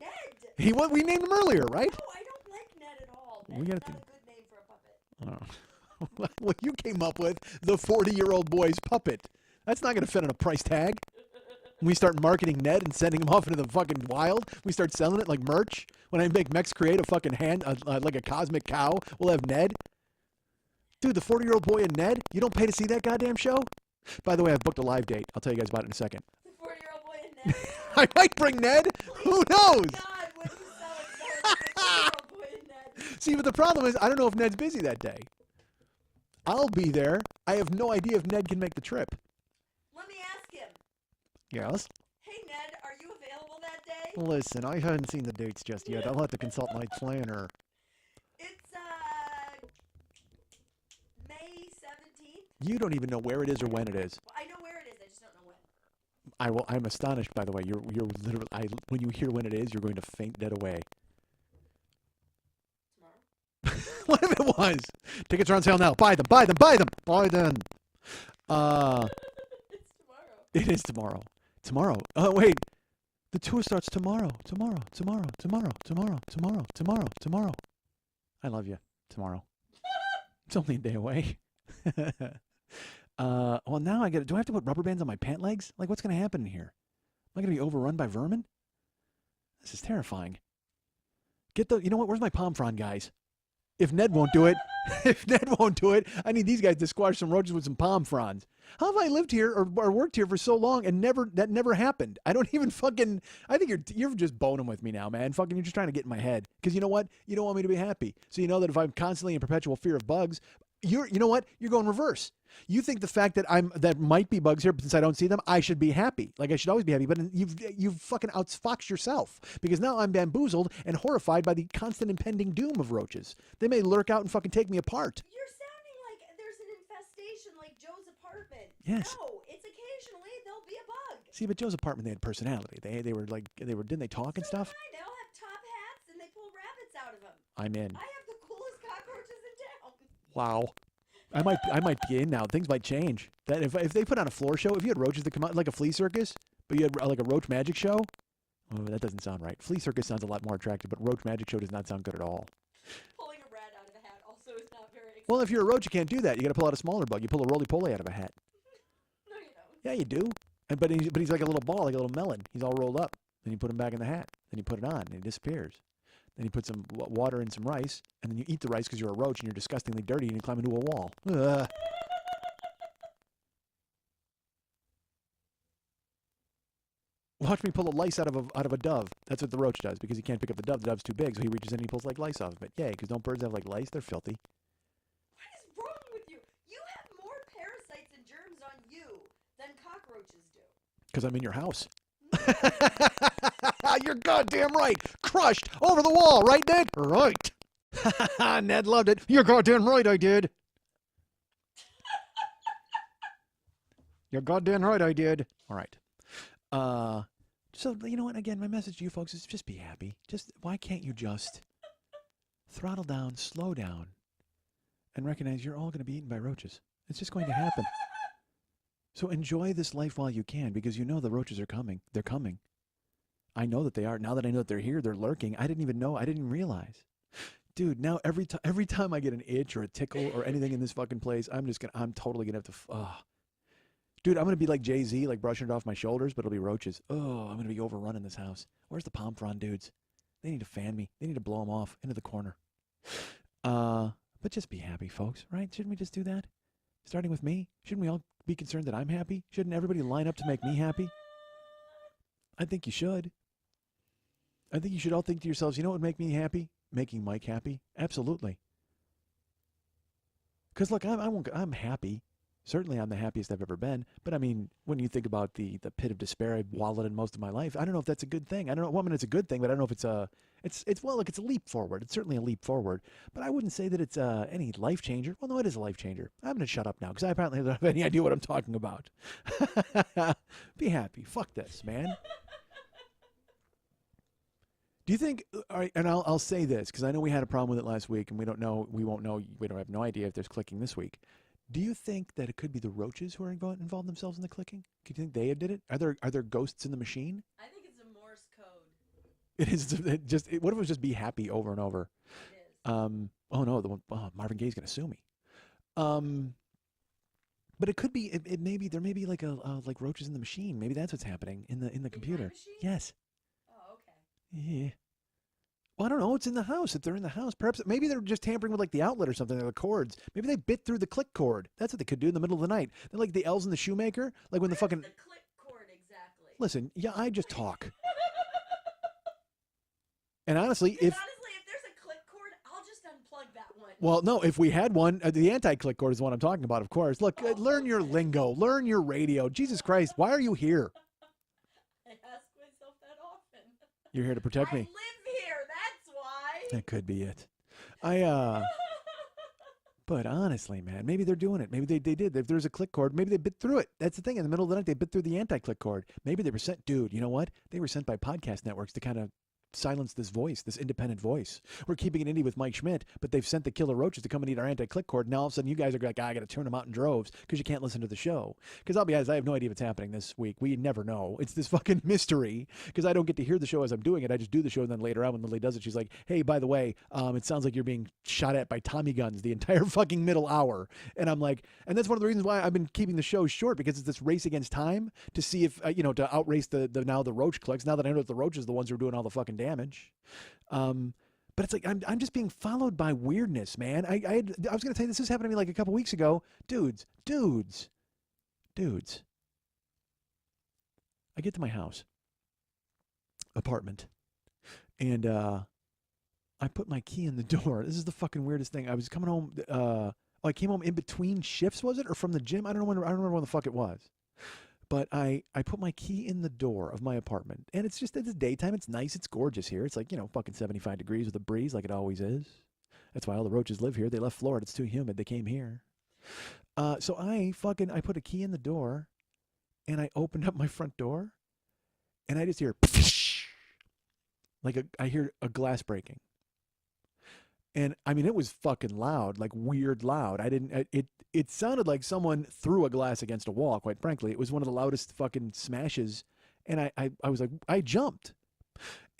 name Ned? We named him earlier, right? No, I don't like Ned at all. Ned We is gotta not a good name for a puppet. Oh. Well, you came up with the 40-year-old boy's puppet. That's not going to fit on a price tag. When we start marketing Ned and sending him off into the fucking wild, we start selling it like merch. When I make Mex create a fucking hand, like a cosmic cow, we'll have Ned. Dude, the 40-year-old boy and Ned, you don't pay to see that goddamn show? By the way, I've booked a live date. I'll tell you guys about it in a second. The 40-year-old boy and Ned? I might bring Ned. Please, Who knows? God, would you sell it for the 40-year-old boy and Ned? See, but the problem is, I don't know if Ned's busy that day. I'll be there. I have no idea if Ned can make the trip. Let me ask him. Yes? Hey, Ned, are you available that day? Listen, I haven't seen the dates just yet. I'll have to consult my planner. It's, May 17th? You don't even know where it is or when it is. Well, I know where it is, I just don't know when. I'm astonished, by the way. You're literally. When you hear when it is, you're going to faint dead away. Tomorrow? What if it was? Tickets are on sale now. Buy them. Buy them. Buy them. Buy them. It's tomorrow. It is tomorrow. Tomorrow. Oh wait. The tour starts tomorrow. Tomorrow. Tomorrow. Tomorrow. Tomorrow. Tomorrow. Tomorrow. Tomorrow. I love you. Tomorrow. It's only a day away. Well, now I get it. Do I have to put rubber bands on my pant legs? Like, what's going to happen in here? Am I going to be overrun by vermin? This is terrifying. You know what? Where's my palm frond, guys? If Ned won't do it, I need these guys to squash some roaches with some palm fronds. How have I lived here or worked here for so long and that never happened? I don't even fucking. I think you're just boning with me now, man. Fucking, you're just trying to get in my head. Because you know what? You don't want me to be happy. So you know that if I'm constantly in perpetual fear of bugs, you know what? You're going reverse. You think the fact that that might be bugs here, but since I don't see them, I should be happy. Like I should always be happy. But you've fucking outfoxed yourself because now I'm bamboozled and horrified by the constant impending doom of roaches. They may lurk out and fucking take me apart. You're sounding like there's an infestation like Joe's apartment. Yes. No, it's occasionally there'll be a bug. See, but Joe's apartment, they had personality. They were didn't they talk and So stuff? do I. They all have top hats and they pull rabbits out of them. I'm in. I have the coolest cockroaches in town. Wow. I might be in now. Things might change. That if they put on a floor show, if you had roaches that come out like a flea circus, but you had like a roach magic show, oh, that doesn't sound right. Flea circus sounds a lot more attractive, but roach magic show does not sound good at all. Pulling a rat out of a hat also is not very exciting. Well, if you're a roach, you can't do that. You got to pull out a smaller bug. You pull a roly-poly out of a hat. No, you don't. Yeah, you do. But he's like a little ball, like a little melon. He's all rolled up. Then you put him back in the hat. Then you put it on, and he disappears. Then you put some water in some rice, and then you eat the rice because you're a roach and you're disgustingly dirty and you climb into a wall. Ugh. Watch me pull a lice out of a dove. That's what the roach does because he can't pick up the dove. The dove's too big, so he reaches in and he pulls like lice off of it. Yay, because don't birds have like lice? They're filthy. What is wrong with you? You have more parasites and germs on you than cockroaches do. Because I'm in your house. You're goddamn right. Crushed over the wall, right, Ned? Right. Ned loved it. You're goddamn right, I did. You're goddamn right, I did. All right. So, you know what? Again, my message to you folks is just be happy. Why can't you just throttle down, slow down, and recognize you're all going to be eaten by roaches? It's just going to happen. So enjoy this life while you can because you know the roaches are coming. They're coming. I know that they are. Now that I know that they're here, they're lurking. I didn't even know. I didn't realize. Dude, now every time I get an itch or a tickle or anything in this fucking place, I'm totally going to have to, Dude, I'm going to be like Jay-Z, like brushing it off my shoulders, but it'll be roaches. Oh, I'm going to be overrun in this house. Where's the palm frond dudes? They need to fan me. They need to blow them off into the corner. But just be happy, folks, right? Shouldn't we just do that? Starting with me? Shouldn't we all be concerned that I'm happy? Shouldn't everybody line up to make me happy? I think you should. I think you should all think to yourselves, you know what would make me happy? Making Mike happy? Absolutely. Because look, I'm happy. Certainly, I'm the happiest I've ever been. But I mean, when you think about the pit of despair I've wallowed in most of my life, I don't know if that's a good thing. I don't know. Well, I mean, it's a good thing, but I don't know if it's well, look, it's a leap forward. It's certainly a leap forward. But I wouldn't say that it's any life changer. Well, no, it is a life changer. I'm gonna shut up now because I apparently don't have any idea what I'm talking about. Be happy. Fuck this, man. Do you think? All right, and I'll say this because I know we had a problem with it last week, and we don't know. We won't know. We don't have no idea if there's clicking this week. Do you think that it could be the roaches who are involved themselves in the clicking? Do you think they did it? Are there ghosts in the machine? I think it's a Morse code. It is what if it was just be happy over and over? It is. Oh no, Marvin Gaye's gonna sue me. Um, but it could be. It maybe there may be like like roaches in the machine. Maybe that's what's happening in the In my computer. machine? Yes. Oh, okay. Yeah. Well, I don't know. It's in the house. If they're in the house, perhaps maybe they're just tampering with like the outlet or something, or the cords. Maybe they bit through the click cord. That's what they could do in the middle of the night. They're like the elves in the shoemaker, like when the Where's fucking. the click cord exactly? Listen, yeah, I just talk. And honestly, Because if honestly, if there's a click cord, I'll just unplug that one. well, no, if we had one, the anti-click cord is the one I'm talking about, of course. Look, Oh, learn your okay. lingo, learn your radio. Jesus Christ, why are you here? I ask myself that often. You're here to protect I me. live here, that's why. That could be it. But honestly, man, maybe they're doing it. Maybe they did. If there's a click cord, maybe they bit through it. That's the thing. In the middle of the night, they bit through the anti-click cord. Maybe they were sent, dude, you know what? They were sent by podcast networks to kind of silence this voice, this independent voice. We're keeping it indie with Mike Schmidt, but they've sent the killer roaches to come and eat our anti-click cord. Now all of a sudden you guys are like, I got to turn them out in droves because you can't listen to the show. Because I'll be honest, I have no idea what's happening this week. We never know. It's this fucking mystery because I don't get to hear the show as I'm doing it. I just do the show, and then later on when Lily does it, she's like, hey, by the way, it sounds like you're being shot at by Tommy guns the entire fucking middle hour. And I'm like, and that's one of the reasons why I've been keeping the show short, because it's this race against time to see if, to outrace the now the roach clicks. Now that I know that the roaches are the ones who are doing all the fucking damage. But it's like I'm just being followed by weirdness, man. I was gonna tell you, this happened to me like a couple weeks ago. Dudes. I get to my house, apartment, and I put my key in the door. This is the fucking weirdest thing. I was coming home. I came home in between shifts, was it, or from the gym? I don't remember when the fuck it was. But I put my key in the door of my apartment, and it's daytime. It's nice. It's gorgeous here. It's like, fucking 75 degrees with a breeze like it always is. That's why all the roaches live here. They left Florida. It's too humid. They came here. So I put a key in the door, and I opened up my front door, and I just hear I hear a glass breaking. And I mean, it was fucking loud, like weird loud. It sounded like someone threw a glass against a wall, quite frankly. It was one of the loudest fucking smashes. And I was like, I jumped.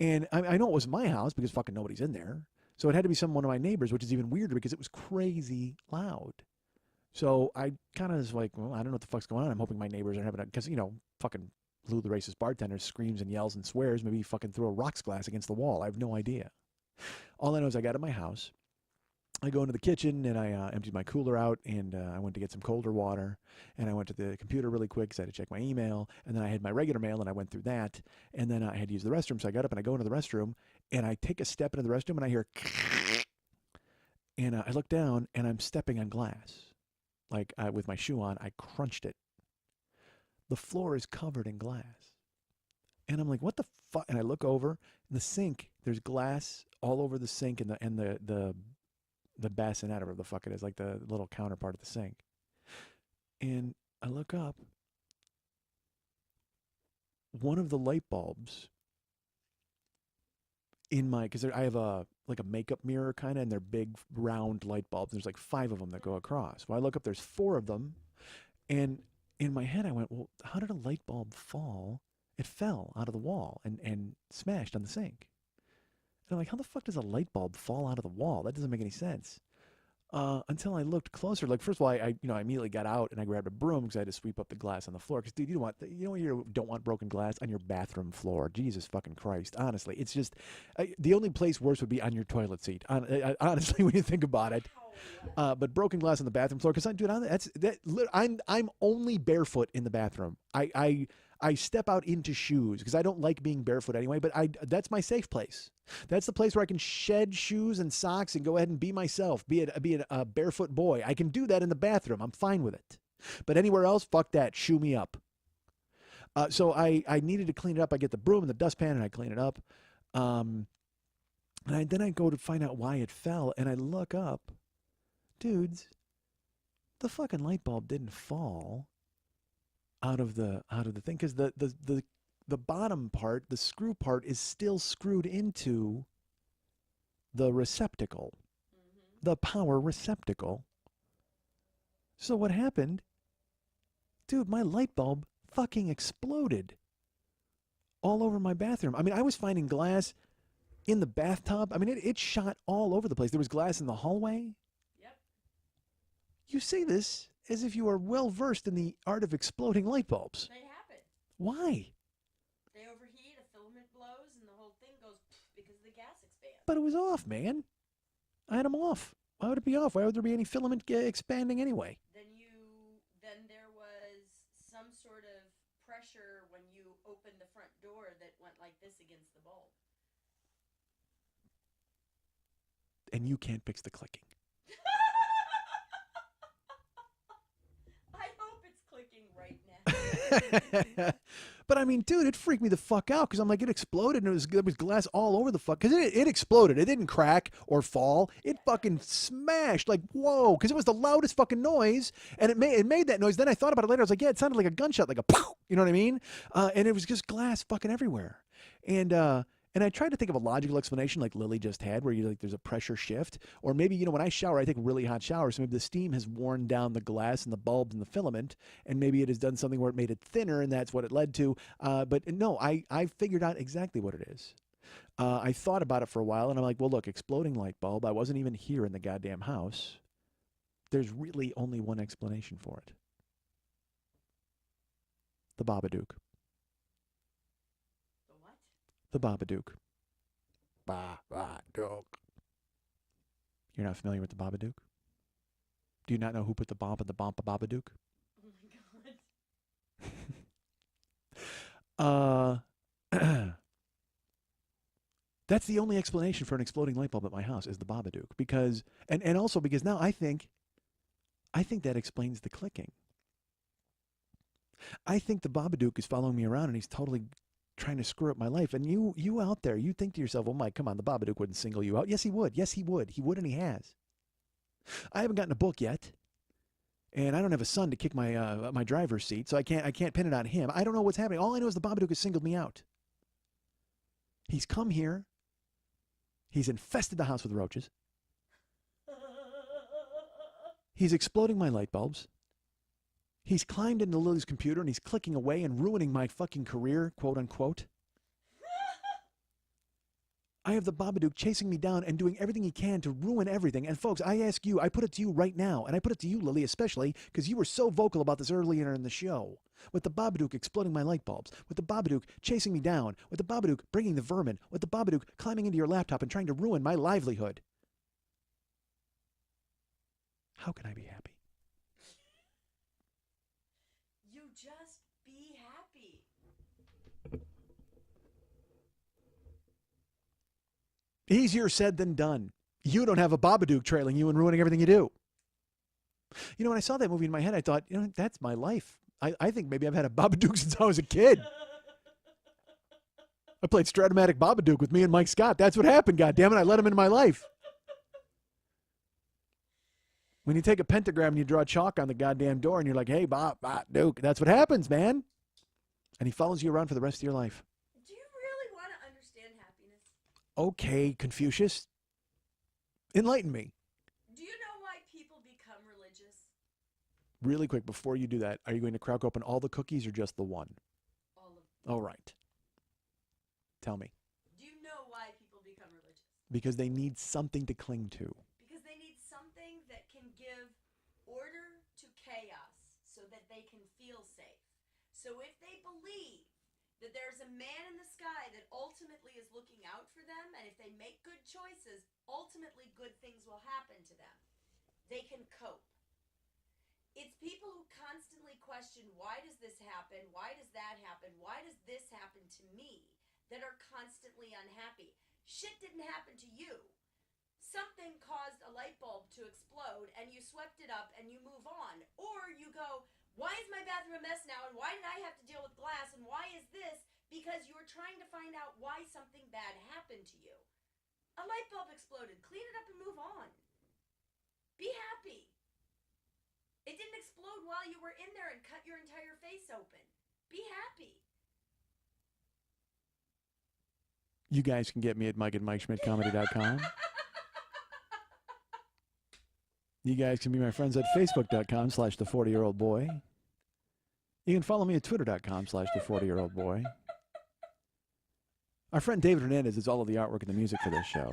And I know it was my house because fucking nobody's in there. So it had to be one of my neighbors, which is even weirder because it was crazy loud. So I kind of was like, well, I don't know what the fuck's going on. I'm hoping my neighbors are having because, fucking Lou the racist bartender screams and yells and swears. Maybe he fucking threw a rocks glass against the wall. I have no idea. All I know is I got to my house. I go into the kitchen and I emptied my cooler out, and I went to get some colder water, and I went to the computer really quick because I had to check my email, and then I had my regular mail and I went through that, and then I had to use the restroom. So I got up and I go into the restroom, and I take a step into the restroom and I hear and I look down and I'm stepping on glass. Like with my shoe on, I crunched it. The floor is covered in glass. And I'm like, what the fuck? And I look over, in the sink, there's glass all over the sink and the bassinet, or whatever the fuck it is, like the little counterpart of the sink. And I look up. One of the light bulbs in my, because I have a makeup mirror kind of, and they're big round light bulbs. There's like 5 of them that go across. Well, I look up, there's 4 of them. And in my head, I went, well, how did a light bulb fall? It fell out of the wall and smashed on the sink. And I'm like, how the fuck does a light bulb fall out of the wall? That doesn't make any sense. until I looked closer. Like, first of all, I immediately got out and I grabbed a broom because I had to sweep up the glass on the floor. Because, dude, you don't want broken glass on your bathroom floor. Jesus fucking Christ. Honestly, it's just the only place worse would be on your toilet seat. Honestly, when you think about it. Ow. But broken glass on the bathroom floor, because I'm only barefoot in the bathroom. I step out into shoes because I don't like being barefoot anyway. But that's my safe place. That's the place where I can shed shoes and socks and go ahead and be myself, be a barefoot boy. I can do that in the bathroom. I'm fine with it. But anywhere else, fuck that. Shoo me up. So I needed to clean it up. I get the broom and the dustpan and I clean it up. Then I go to find out why it fell, and I look up. Dudes, the fucking light bulb didn't fall out of the thing because the bottom part, the screw part, is still screwed into the receptacle, the power receptacle. So what happened? Dude, my light bulb fucking exploded all over my bathroom. I mean, I was finding glass in the bathtub. I mean, it shot all over the place. There was glass in the hallway. You say this as if you are well versed in the art of exploding light bulbs. They happen. Why? They overheat, a filament blows, and the whole thing goes because the gas expands. But it was off, man. I had them off. Why would it be off? Why would there be any filament expanding anyway? Then there was some sort of pressure when you opened the front door that went like this against the bulb. And you can't fix the clicking. I hope it's clicking right now. But I mean, dude, it freaked me the fuck out because I'm like, it exploded and there was glass all over the fuck. Because it exploded. It didn't crack or fall. It fucking smashed. Like, whoa. Because it was the loudest fucking noise. And it made that noise. Then I thought about it later. I was like, yeah, it sounded like a gunshot, like a pow. You know what I mean? And it was just glass fucking everywhere. And I tried to think of a logical explanation like Lily just had where there's a pressure shift. Or maybe, when I shower, I take really hot showers. So maybe the steam has worn down the glass and the bulbs and the filament. And maybe it has done something where it made it thinner and that's what it led to. But no, I figured out exactly what it is. I thought about it for a while and I'm like, well, look, exploding light bulb. I wasn't even here in the goddamn house. There's really only one explanation for it. The Babadook. The what? The Babadook. Babadook. You're not familiar with the Babadook? Do you not know who put the bomb in the Babadook? Oh my god. That's the only explanation for an exploding light bulb at my house is the Babadook. Because and also because now I think that explains the clicking. I think the Babadook is following me around and he's totally trying to screw up my life. And you out there, you think to yourself, oh Mike, come on, the Babadook wouldn't single you out. Yes, he would. Yes, he would. He would and he has. I haven't gotten a book yet. And I don't have a son to kick my my driver's seat, so I can't pin it on him. I don't know what's happening. All I know is the Babadook has singled me out. He's come here. He's infested the house with roaches. He's exploding my light bulbs. He's climbed into Lily's computer and he's clicking away and ruining my fucking career, quote unquote. I have the Babadook chasing me down and doing everything he can to ruin everything. And folks, I ask you, I put it to you right now, and I put it to you, Lily, especially, because you were so vocal about this earlier in the show. With the Babadook exploding my light bulbs, with the Babadook chasing me down, with the Babadook bringing the vermin, with the Babadook climbing into your laptop and trying to ruin my livelihood. How can I be happy? You just be happy. Easier said than done. You don't have a Babadook trailing you and ruining everything you do. When I saw that movie in my head, I thought, that's my life. I think maybe I've had a Babadook since I was a kid. I played Stratomatic Babadook with me and Mike Scott. That's what happened, goddammit. I let him into my life. When you take a pentagram and you draw chalk on the goddamn door and you're like, hey, Babadook, that's what happens, man. And he follows you around for the rest of your life. Do you really want to understand happiness? Okay, Confucius. Enlighten me. Do you know why people become religious? Really quick, before you do that, are you going to crack open all the cookies or just the one? All of them. All right. Tell me. Do you know why people become religious? Because they need something to cling to. Because they need something that they can feel safe. So if they believe that there's a man in the sky that ultimately is looking out for them, and if they make good choices, ultimately good things will happen to them, they can cope. It's people who constantly question, why does this happen? Why does that happen? Why does this happen to me? That are constantly unhappy. Shit didn't happen to you. Something caused a light bulb to explode and you swept it up and you move on. Or you go, why is my bathroom a mess now? And why did I have to deal with glass? And why is this? Because you were trying to find out why something bad happened to you. A light bulb exploded. Clean it up and move on. Be happy. It didn't explode while you were in there and cut your entire face open. Be happy. You guys can get me at mike@MikeSchmidtComedy.com. You guys can be my friends at Facebook.com/the40year-old-boy. You can follow me at Twitter.com/the40year-old-boy. Our friend David Hernandez does all of the artwork and the music for this show.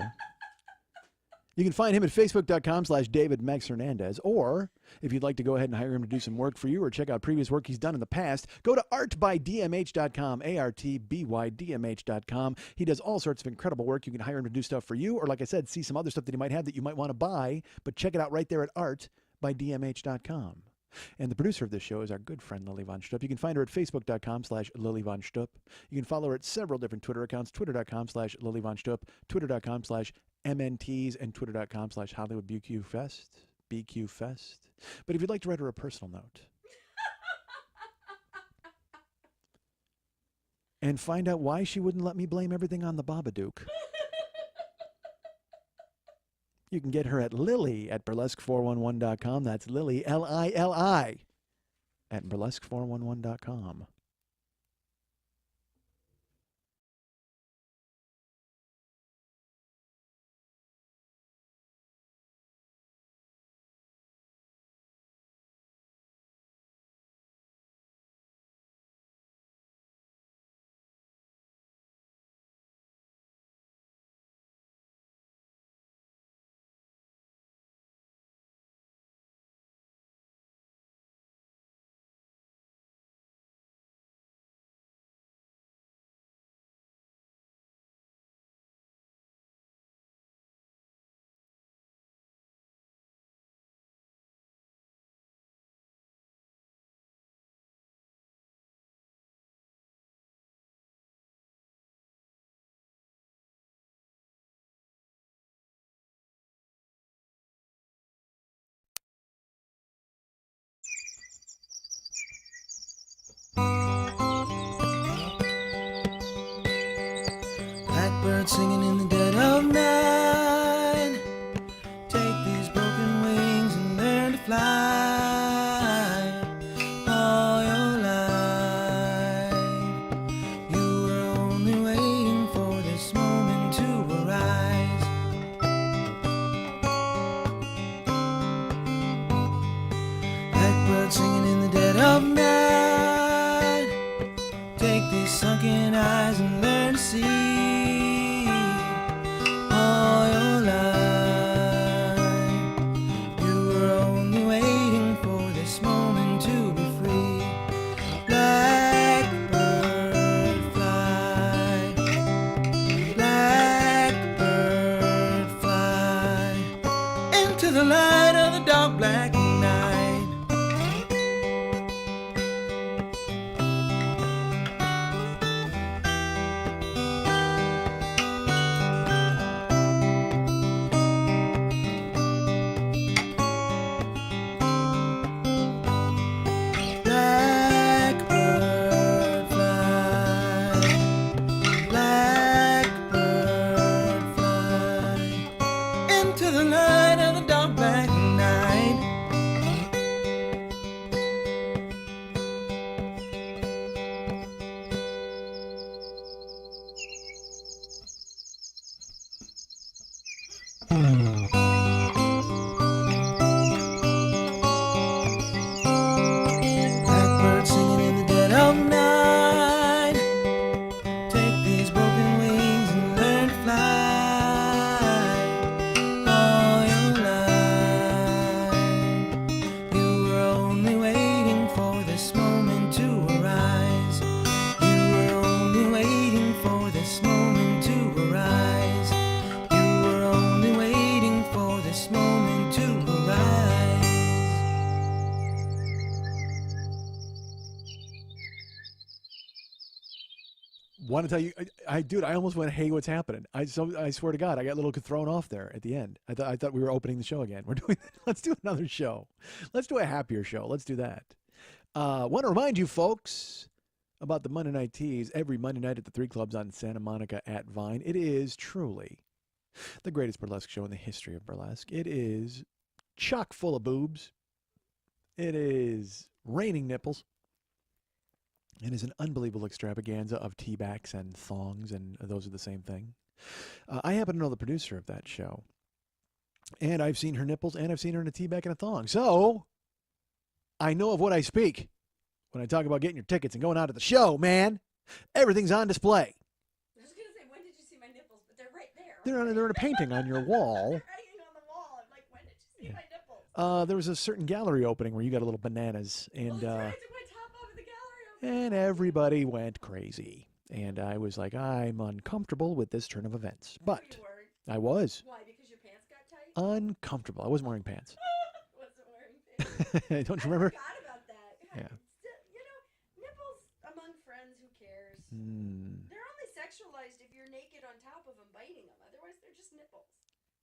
You can find him at Facebook.com/DavidMaxHernandez. Or if you'd like to go ahead and hire him to do some work for you or check out previous work he's done in the past, go to artbydmh.com, ARTBYDMH.com. He does all sorts of incredible work. You can hire him to do stuff for you, or like I said, see some other stuff that he might have that you might want to buy, but check it out right there at artbydmh.com. And the producer of this show is our good friend Lily Von Stupp. You can find her at Facebook.com/Lily Von Stupp. You can follow her at several different Twitter accounts, Twitter.com/Lily Von Stupp, Twitter.com/MNTs, and Twitter.com/Hollywood BQ Fest. But if you'd like to write her a personal note and find out why she wouldn't let me blame everything on the Babadook, you can get her at Lily at burlesque411.com. That's Lily, Lili, at burlesque411.com. Blackbird singing in the dead of night. Take these broken wings and learn to fly. All your life, you were only waiting for this moment to arise. Blackbird singing in the dead of night. Take these sunken eyes and learn to see. All your life, you were only waiting for this moment to be free. Blackbird fly, blackbird fly, into the light of the dark black night. Blackbird fly, blackbird fly, into the light of the dark black night. Blackbird singing in the dead of night. Take these broken wings and learn to fly. All your life, you were only waiting for this Want to tell you, dude, I almost went, hey, what's happening? I swear to God, I got a little thrown off there at the end. I thought we were opening the show again. Let's do another show. Let's do a happier show. Let's do that. Want to remind you folks about the Monday Night Teas every Monday night at the 3 Clubs on Santa Monica at Vine. It is truly the greatest burlesque show in the history of burlesque. It is chock full of boobs. It is raining nipples. It is an unbelievable extravaganza of teabacks and thongs, and those are the same thing. I happen to know the producer of that show, and I've seen her nipples, and I've seen her in a teaback and a thong. So I know of what I speak when I talk about getting your tickets and going out to the show, man. Everything's on display. I was going to say, when did you see my nipples? But they're right there. They're in a painting on your wall. They're hanging on the wall. I'm like, when did you see my nipples? There was a certain gallery opening where you got a little bananas, and I took my top off at the gallery opening. and everybody went crazy. And I was like, I'm uncomfortable with this turn of events. But No, you weren't. I was Why? Because your pants got tight? uncomfortable. I wasn't wearing pants. Wasn't wearing pants. Don't you remember? I forgot about that. Yeah. Nipples among friends, who cares? Mm. They're only sexualized if you're naked on top of them biting them. Otherwise, they're just nipples.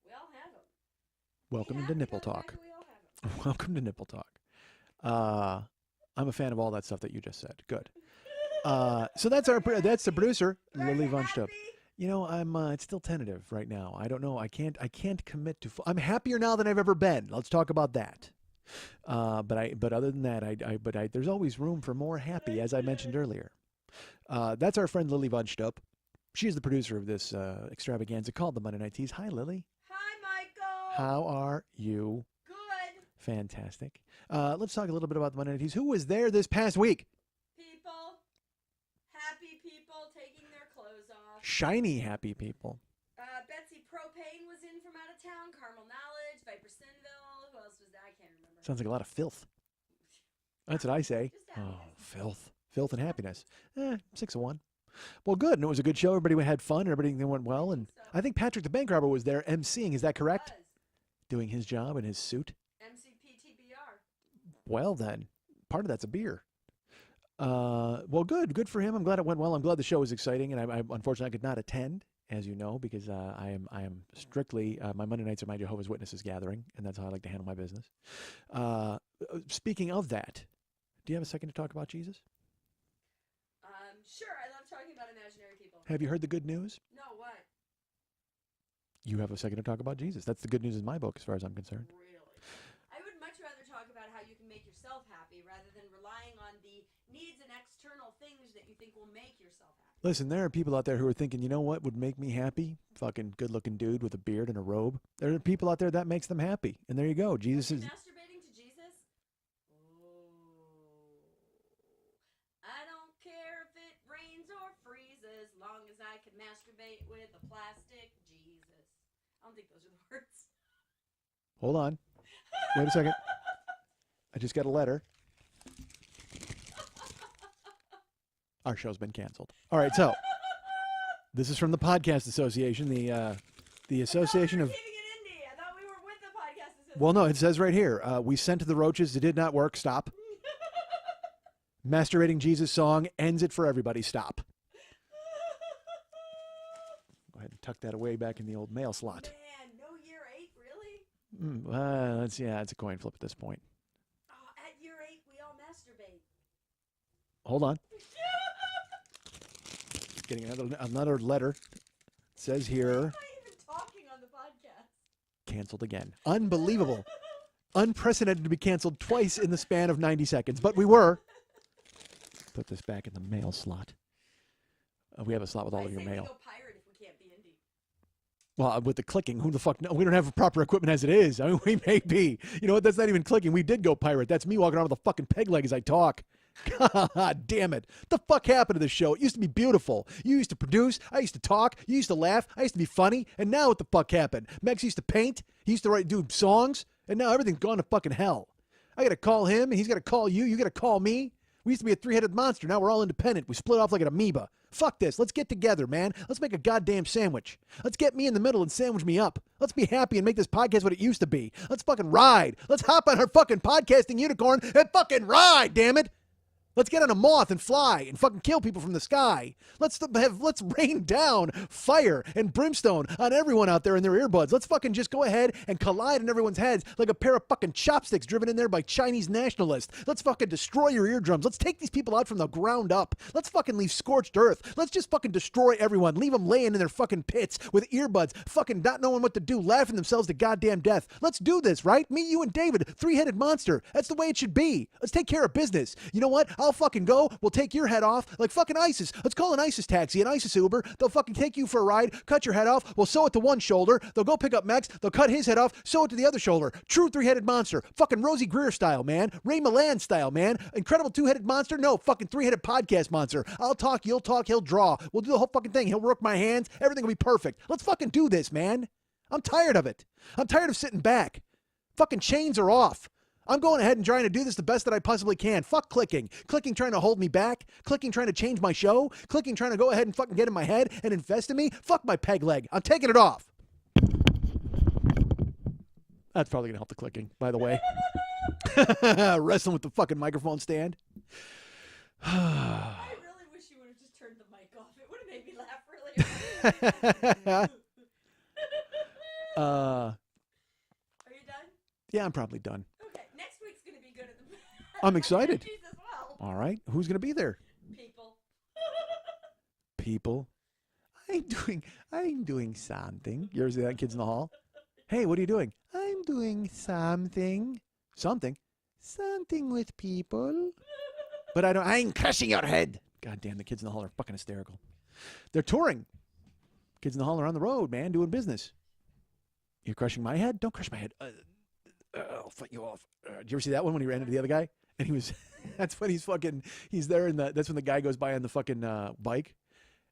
We all have them. Welcome to Nipple Talk. We all have them. Welcome to Nipple Talk. I'm a fan of all that stuff that you just said. Good. So that's the producer, Lily Von Stupp. You know, I'm it's still tentative right now. I don't know. I can't commit to. I'm happier now than I've ever been. Let's talk about that. But other than that, there's always room for more happy, as I mentioned earlier. That's our friend Lily Von Stupp. She is the producer of this extravaganza called the Monday Night Teas. Hi, Lily. Hi, Michael. How are you? Good. Fantastic. Let's talk a little bit about the Monday Night Teas. Who was there this past week? People. Happy people taking their clothes off. Shiny, happy people. Betsy Propane was in from out of town. Carmel Knowledge. Viper Sinville. Who else was there? I can't remember. Sounds like a lot of filth. That's what I say. Just Oh, happiness. filth. Filth and happiness. 6 of 1. Well, good. And it was a good show. Everybody had fun. Everything went well. And I think Patrick the Bank Robber was there emceeing. Is that correct? Was. Doing his job in his suit. MCPTBR. Well, then. Part of that's a beer. Well, good. Good for him. I'm glad it went well. I'm glad the show was exciting. And I unfortunately, I could not attend, as you know, because I am strictly, my Monday nights are my Jehovah's Witnesses gathering. And that's how I like to handle my business. Speaking of that, do you have a second to talk about Jesus? Sure, I love talking about imaginary people. Have you heard the good news? No, what? You have a second to talk about Jesus. That's the good news in my book, as far as I'm concerned. Really? I would much rather talk about how you can make yourself happy rather than relying on the needs and external things that you think will make yourself happy. Listen, there are people out there who are thinking, you know what would make me happy? Fucking good-looking dude with a beard and a robe. There are people out there that makes them happy. And there you go. Jesus is... Masturbating to Jesus? I don't care if it rains or freezes, long as I can masturbate with a plastic Jesus. I don't think those are the words. Hold on. Wait a second. I just got a letter. Our show's been canceled. All right, so this is from the Podcast Association, the Association of... Keeping it indie. I thought we were with the Podcast Association. Well, no, it says right here, we sent to the roaches, it did not work, stop. Masturbating Jesus song ends it for everybody, stop. Go ahead and tuck that away back in the old mail slot. Man, no year 8, really? It's a coin flip at this point. Oh, at year 8, we all masturbate. Hold on. Getting another letter. It says Why here, am I even talking on the podcast? canceled again. Unbelievable. Unprecedented to be canceled twice in the span of 90 seconds, but we were. Put this back in the mail slot. We have a slot with all I of your say mail. we go pirate if we can't be indie. Well, with the clicking, who the fuck knows? We don't have proper equipment as it is. I mean, we may be. You know what? That's not even clicking. We did go pirate. That's me walking around with a fucking peg leg as I talk. God damn it. What the fuck happened to this show? It used to be beautiful. You used to produce. I used to talk. You used to laugh. I used to be funny. And now what the fuck happened? Mex used to paint. He used to do songs. And now everything's gone to fucking hell. I got to call him. And he's got to call you. You got to call me. We used to be a three-headed monster. Now we're all independent. We split off like an amoeba. Fuck this. Let's get together, man. Let's make a goddamn sandwich. Let's get me in the middle and sandwich me up. Let's be happy and make this podcast what it used to be. Let's fucking ride. Let's hop on our fucking podcasting unicorn and fucking ride, damn it. Let's get on a moth and fly and fucking kill people from the sky. Let's rain down fire and brimstone on everyone out there in their earbuds. Let's fucking just go ahead and collide in everyone's heads like a pair of fucking chopsticks driven in there by Chinese nationalists. Let's fucking destroy your eardrums. Let's take these people out from the ground up. Let's fucking leave scorched earth. Let's just fucking destroy everyone. Leave them laying in their fucking pits with earbuds, fucking not knowing what to do, laughing themselves to goddamn death. Let's do this, right? Me, you, and David, three-headed monster. That's the way it should be. Let's take care of business. You know what? I'll fucking go. We'll take your head off like fucking ISIS. Let's call an ISIS taxi, an ISIS Uber. They'll fucking take you for a ride, cut your head off. We'll sew it to one shoulder. They'll go pick up Max. They'll cut his head off, sew it to the other shoulder. True three-headed monster. Fucking Rosie Greer style, man. Ray Milland style, man. Incredible two-headed monster? No, fucking three-headed podcast monster. I'll talk, you'll talk, he'll draw. We'll do the whole fucking thing. He'll work my hands. Everything will be perfect. Let's fucking do this, man. I'm tired of it. I'm tired of sitting back. Fucking chains are off. I'm going ahead and trying to do this the best that I possibly can. Fuck clicking. Clicking trying to hold me back. Clicking trying to change my show. Clicking trying to go ahead and fucking get in my head and invest in me. Fuck my peg leg. I'm taking it off. That's probably going to help the clicking, by the way. Wrestling with the fucking microphone stand. I really wish you would have just turned the mic off. It would have made me laugh really hard. Are you done? Yeah, I'm probably done. Okay, next week's going to be good at the I'm excited. as well. All right. Who's going to be there? People. People. I'm doing something. You ever see that Kids in the Hall? Hey, what are you doing? I'm doing something. Something with people. But I'm crushing your head. God damn, the Kids in the Hall are fucking hysterical. They're touring. Kids in the Hall are on the road, man, doing business. You're crushing my head? Don't crush my head. I'll fight you off. Did you ever see that one when he ran into the other guy? And he was, that's when he's there in that's when the guy goes by on the fucking bike.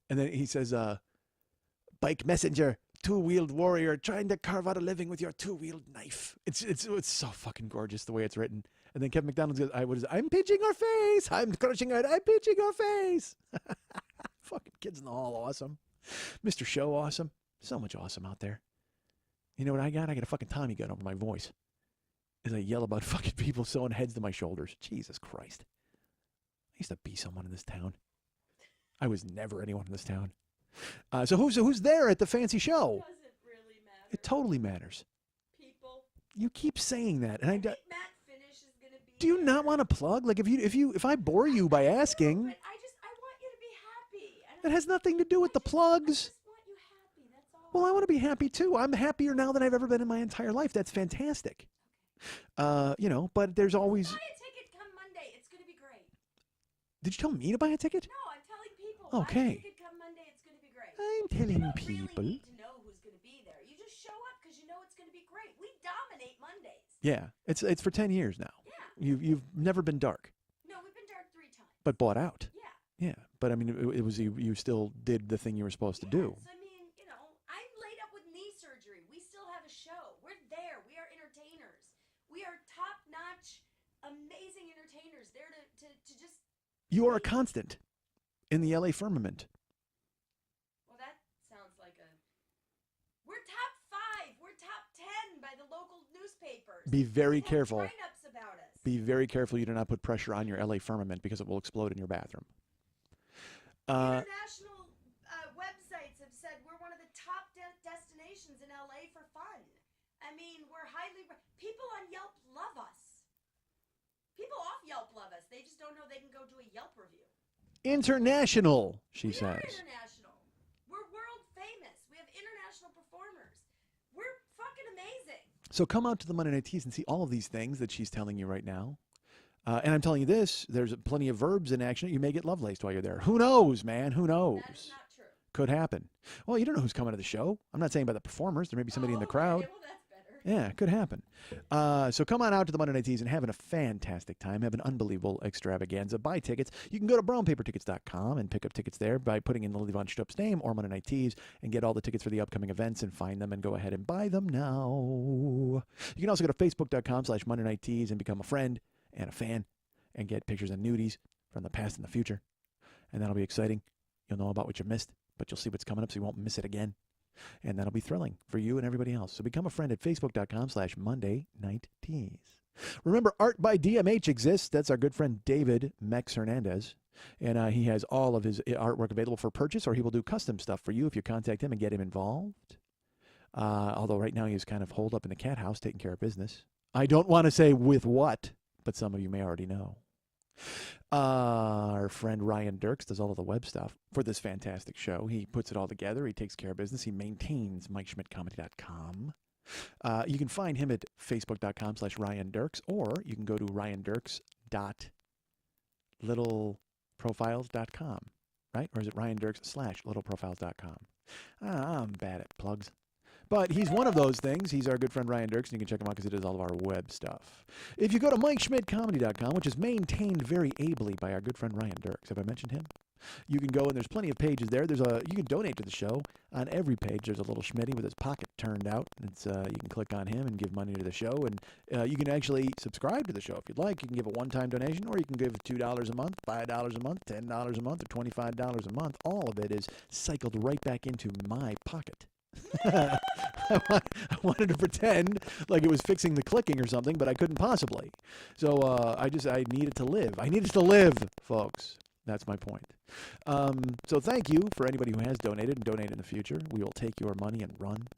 And then he says, bike messenger, two-wheeled warrior, trying to carve out a living with your two-wheeled knife. It's so fucking gorgeous the way it's written. And then Kevin McDonald goes, I'm pinching her face. I'm crushing her. I'm pinching her face. Fucking Kids in the Hall, awesome. Mr. Show, awesome. So much awesome out there. You know what I got? I got a fucking Tommy gun over my voice as I yell about fucking people sewing heads to my shoulders. Jesus Christ. I used to be someone in this town. I was never anyone in this town. So who's there at the fancy show? Does it really matter? It totally matters. People. You keep saying that, and I think Matt Finish is going to be do you there. not want to plug? Like if I bore you by asking, But I want you to be happy. it has nothing to do with the plugs. I just want you happy. That's all. Well, I want to be happy too. I'm happier now than I've ever been in my entire life. That's fantastic. But there's always. Buy a ticket come Monday. It's going to be great. Did you tell me to buy a ticket? No, I'm telling people. Okay. Buy a ticket come Monday. It's going to be great. I'm You telling don't people. really need to know who's going to be there. You just show up because you know it's going to be great. We dominate Mondays. Yeah, it's for 10 years now. Yeah. You've never been dark, No, we've been dark 3 times. but bought out. Yeah. Yeah, but I mean, it was you still did the thing you were supposed to do. Yes, I mean, I'm laid up with knee surgery. We still have a show. We're there. We are entertainers. We are top-notch, amazing entertainers there to just... You are a constant in the LA firmament. Well, that sounds like a... We're top 5. We're top 10 by the local newspapers. Be very They have careful. write-ups about us. Be very careful you do not put pressure on your LA firmament because it will explode in your bathroom. International websites have said we're one of the top destinations in LA for fun. I mean, we're highly... People on Yelp love us. People off Yelp love us. They just don't know they can go do a Yelp review. International, she We are says. international. We're world famous. We have international performers. We're fucking amazing. So come out to the Monday Night Teas and see all of these things that she's telling you right now. And I'm telling you this, there's plenty of verbs in action. You may get love-laced while you're there. Who knows, man? Who knows? That is not true. Could happen. Well, you don't know who's coming to the show. I'm not saying by the performers. There may be somebody in the crowd. Okay, well, that's better. Yeah, it could happen. So come on out to the Monday Night Teas and having a fantastic time. Have an unbelievable extravaganza. Buy tickets. You can go to brownpapertickets.com and pick up tickets there by putting in Lily Von Stupp's name or Monday Night Teas and get all the tickets for the upcoming events and find them and go ahead and buy them now. You can also go to facebook.com/Monday Night Teas and become a friend and a fan and get pictures and nudies from the past and the future. And that'll be exciting. You'll know about what you missed, but you'll see what's coming up so you won't miss it again. And that'll be thrilling for you and everybody else. So become a friend at facebook.com/Monday Night Teas. Remember, Art by DMH exists. That's our good friend David Mex Hernandez. And he has all of his artwork available for purchase, or he will do custom stuff for you if you contact him and get him involved. Although right now he's kind of holed up in the cat house taking care of business. I don't want to say with what, but some of you may already know. Our friend Ryan Dirks does all of the web stuff for this fantastic show. He puts it all together. He takes care of business. He maintains MikeSchmidtComedy.com. You can find him at Facebook.com/Ryan Dirks, or you can go to RyanDirks.littleprofiles.com, right? Or is it RyanDirks/littleprofiles.com? I'm bad at plugs. But he's one of those things. He's our good friend Ryan Dirks, and you can check him out because he does all of our web stuff. If you go to MikeSchmidtComedy.com, which is maintained very ably by our good friend Ryan Dirks, have I mentioned him? You can go, and there's plenty of pages there. You can donate to the show. On every page, there's a little Schmitty with his pocket turned out. It's you can click on him and give money to the show, and you can actually subscribe to the show if you'd like. You can give a one-time donation, or you can give $2 a month, $5 a month, $10 a month, or $25 a month. All of it is cycled right back into my pocket. I wanted to pretend like it was fixing the clicking or something, but I couldn't possibly. So I needed to live. I needed to live, folks. That's my point. So thank you for anybody who has donated and donate in the future. We will take your money and run.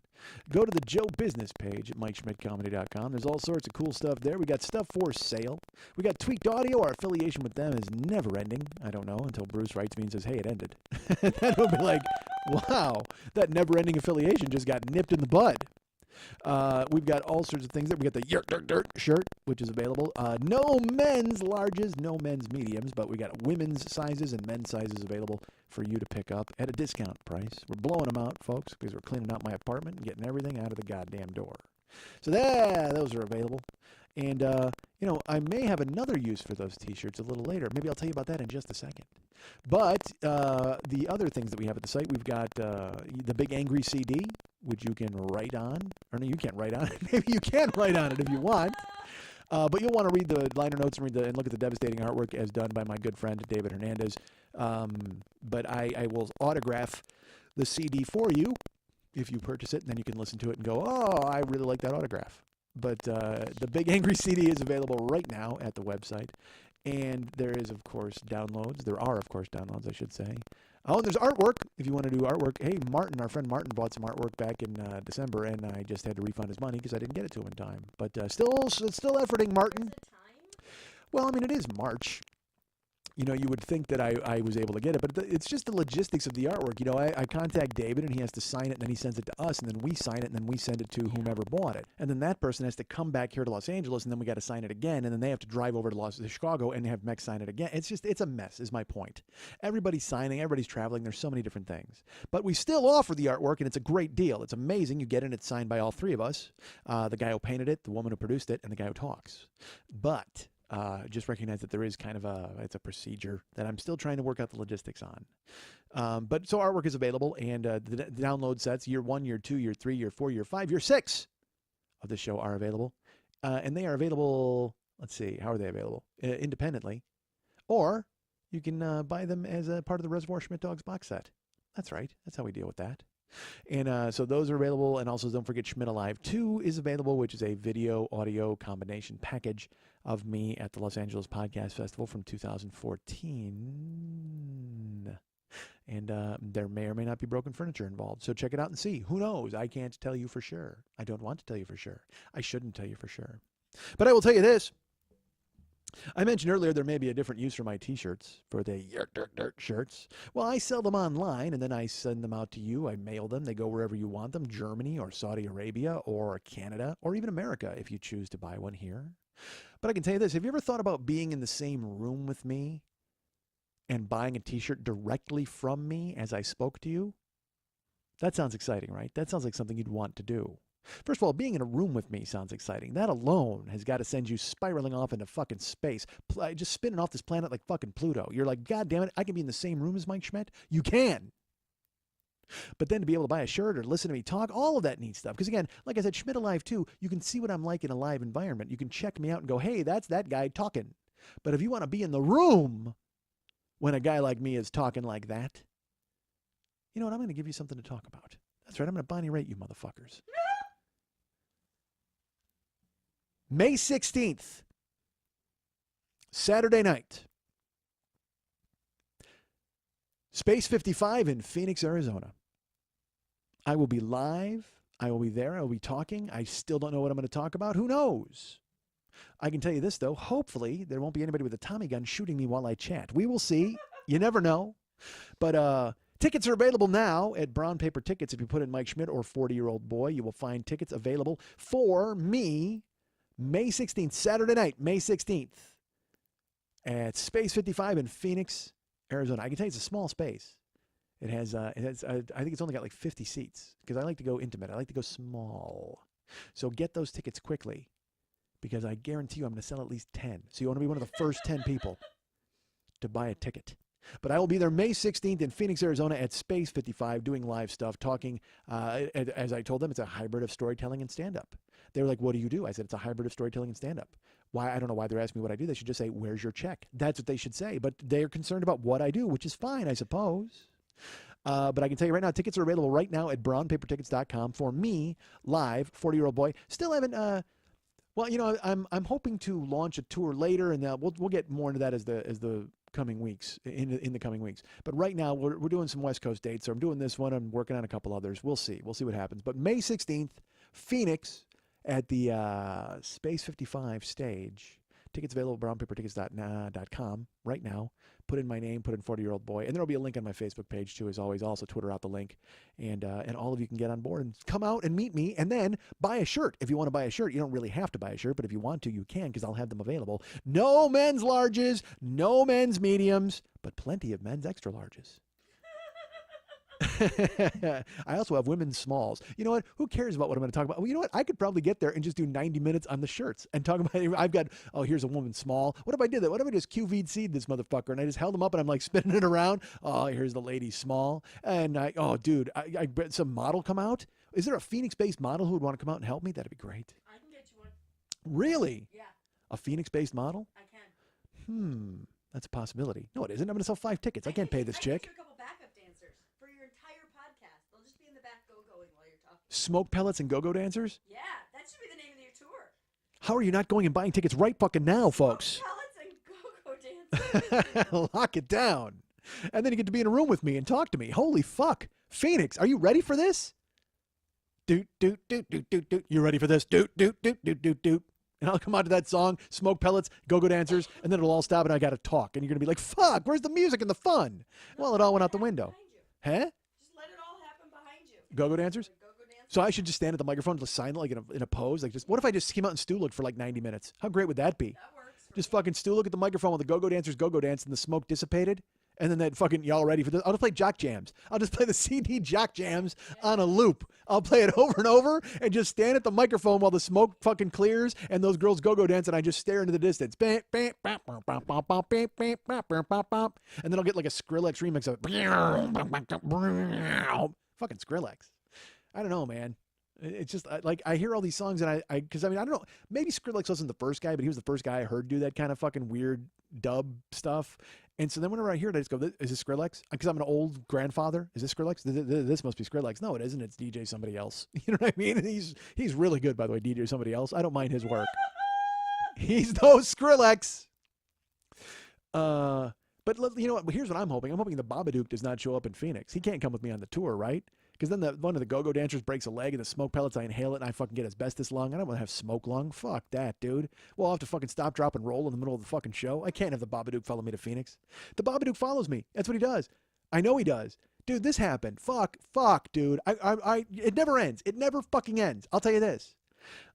Go to the Joe Business page at MikeSchmidtComedy.com. There's all sorts of cool stuff there. We got stuff for sale. We got Tweaked Audio. Our affiliation with them is never ending. I don't know until Bruce writes me and says, hey, it ended. Then we'll be like, wow, that never-ending affiliation just got nipped in the bud. We've got all sorts of things there. We got the Yurt Dirt Dirt shirt, which is available. No men's larges, no men's mediums, but we got women's sizes and men's sizes available for you to pick up at a discount price. We're blowing them out, folks, because we're cleaning out my apartment and getting everything out of the goddamn door. So those are available. And, I may have another use for those T-shirts a little later. Maybe I'll tell you about that in just a second. But the other things that we have at the site, we've got the Big Angry CD, which you can write on. Or no, you can't write on it. Maybe you can write on it if you want. But you'll want to read the liner notes and look at the devastating artwork as done by my good friend David Hernandez. But I will autograph the CD for you if you purchase it, and then you can listen to it and go, oh, I really like that autograph. But the Big Angry CD is available right now at the website. And there is, of course, downloads. There are, of course, downloads, I should say. Oh, and there's artwork if you want to do artwork. Hey, Martin, our friend Martin, bought some artwork back in December, and I just had to refund his money because I didn't get it to him in time. But still efforting, Martin. Well, I mean, it is March. You would think that I was able to get it, but it's just the logistics of the artwork. I contact David, and he has to sign it, and then he sends it to us, and then we sign it, and then we send it to whomever bought it. And then that person has to come back here to Los Angeles, and then we got to sign it again, and then they have to drive over to Chicago and have Mex sign it again. It's a mess, is my point. Everybody's signing, everybody's traveling. There's so many different things. But we still offer the artwork, and it's a great deal. It's amazing. You get it, it's signed by all three of us, the guy who painted it, the woman who produced it, and the guy who talks. But just recognize that there is kind of it's a procedure that I'm still trying to work out the logistics on. But so artwork is available, and the download sets, year 1, year 2, year 3, year 4, year 5, year 6 of the show are available. And they are available, let's see, how are they available? Independently. Or you can buy them as a part of the Reservoir Schmidt Dogs box set. That's right. That's how we deal with that. And so those are available. And also don't forget Schmidt Alive 2 is available, which is a video-audio combination package of me at the Los Angeles Podcast Festival from 2014. And there may or may not be broken furniture involved. So check it out and see. Who knows? I can't tell you for sure. I don't want to tell you for sure. I shouldn't tell you for sure. But I will tell you this. I mentioned earlier there may be a different use for my T-shirts, for the Yurt Dirt Dirt shirts. Well, I sell them online, and then I send them out to you. I mail them. They go wherever you want them, Germany or Saudi Arabia or Canada or even America if you choose to buy one here. But I can tell you this. Have you ever thought about being in the same room with me and buying a T-shirt directly from me as I spoke to you? That sounds exciting, right? That sounds like something you'd want to do. First of all, being in a room with me sounds exciting. That alone has got to send you spiraling off into fucking space, just spinning off this planet like fucking Pluto. You're like, God damn it, I can be in the same room as Mike Schmidt? You can. But then to be able to buy a shirt or listen to me talk, all of that neat stuff. Because again, like I said, Schmidt Alive 2, you can see what I'm like in a live environment. You can check me out and go, hey, that's that guy talking. But if you want to be in the room when a guy like me is talking like that, you know what? I'm going to give you something to talk about. That's right. I'm going to Bonnie rate you motherfuckers. May 16th, Saturday night. Space 55 in Phoenix, Arizona. I will be live. I will be there. I will be talking. I still don't know what I'm going to talk about. Who knows? I can tell you this, though. Hopefully, there won't be anybody with a Tommy gun shooting me while I chat. We will see. You never know. But tickets are available now at Brown Paper Tickets. If you put in Mike Schmidt or 40-year-old boy, you will find tickets available for me May 16th, Saturday night, May 16th at Space 55 in Phoenix, Arizona. I can tell you it's a small space. It has I think it's only got like 50 seats because I like to go intimate. I like to go small. So get those tickets quickly because I guarantee you I'm going to sell at least 10. So you want to be one of the first 10 people to buy a ticket. But I will be there May 16th in Phoenix, Arizona at Space 55 doing live stuff, talking. As I told them, it's a hybrid of storytelling and stand-up. They were like, what do you do? I said, it's a hybrid of storytelling and stand-up. Why? I don't know why they're asking me what I do. They should just say, where's your check? That's what they should say. But they're concerned about what I do, which is fine, I suppose. But I can tell you right now, tickets are available right now at brownpapertickets.com for me, live, 40-year-old boy. Still haven't, well, you know, I'm hoping to launch a tour later, and we'll get more into that as the coming weeks, in the coming weeks. But right now, we're doing some West Coast dates, so I'm doing this one. I'm working on a couple others. We'll see. We'll see what happens. But May 16th, Phoenix at the Space 55 stage. Tickets available at brownpapertickets.com right now. Put in my name, put in 40-year-old boy, and there will be a link on my Facebook page too, as always. Also, Twitter out the link, and all of you can get on board and come out and meet me, and then buy a shirt. If you want to buy a shirt, you don't really have to buy a shirt, but if you want to, you can, because I'll have them available. No men's larges, no men's mediums, but plenty of men's extra larges. I also have women's smalls. You know what? Who cares about what I'm going to talk about? Well, you know what? I could probably get there and just do 90 minutes on the shirts and talk about it. I've got, oh, here's a woman's small. What if I did that? What if I just QV'd this motherfucker and I just held him up and I'm like spinning it around? Oh, here's the lady's small. And oh, dude, I bet some model come out. Is there a Phoenix-based model who would want to come out and help me? That'd be great. I can get you one. Really? Yeah. A Phoenix-based model? I can. That's a possibility. No, it isn't. I'm going to sell 5 tickets. I can't pay this chick. I can get you a couple backup dancers for your entire podcast. They'll just be in the back go-going while you're talking. Smoke pellets and go-go dancers? Yeah, that should be the name of your tour. How are you not going and buying tickets right fucking now, folks? Pellets and go-go dancers. Lock it down. And then you get to be in a room with me and talk to me. Holy fuck. Phoenix, are you ready for this? Doot, doot, doot, doot, doot, doot. You ready for this? Doot, doot, doot, doot, doot, doot. And I'll come out to that song, Smoke Pellets, Go-Go Dancers, and then it'll all stop and I got to talk. And you're going to be like, fuck, where's the music and the fun? Well, it all went out the window. Huh? Just let it all happen behind you. Go-Go Dancers? Go-go dancers. So I should just stand at the microphone and sign it like in a pose? Like, just what if I just came out and Stu looked for like 90 minutes? How great would that be? That works. Just fucking Stu look at the microphone while the Go-Go Dancers go-go dance and the smoke dissipated. And then that fucking, y'all ready for this? I'll just play jock jams. I'll just play the CD jock jams on a loop. I'll play it over and over and just stand at the microphone while the smoke fucking clears and those girls go-go dance and I just stare into the distance. And then I'll get like a Skrillex remix of fucking Skrillex. I don't know, man. It's just like I hear all these songs and because I mean, I don't know, maybe Skrillex wasn't the first guy, but he was the first guy I heard do that kind of fucking weird dub stuff. And so then whenever I hear it, I just go, is this Skrillex? Because I'm an old grandfather. Is this Skrillex? This must be Skrillex. No, it isn't. It's DJ somebody else. You know what I mean? He's really good, by the way, DJ somebody else. I don't mind his work. He's no Skrillex. But you know what? Here's what I'm hoping. I'm hoping the Babadook does not show up in Phoenix. He can't come with me on the tour, right? Because then one of the go-go dancers breaks a leg and the smoke pellets, I inhale it and I fucking get asbestos lung. I don't want to have smoke lung. Fuck that, dude. Well, I'll have to fucking stop, drop, and roll in the middle of the fucking show. I can't have the Babadook follow me to Phoenix. The Babadook follows me. That's what he does. I know he does. Dude, this happened. Fuck, dude. It never ends. It never fucking ends. I'll tell you this.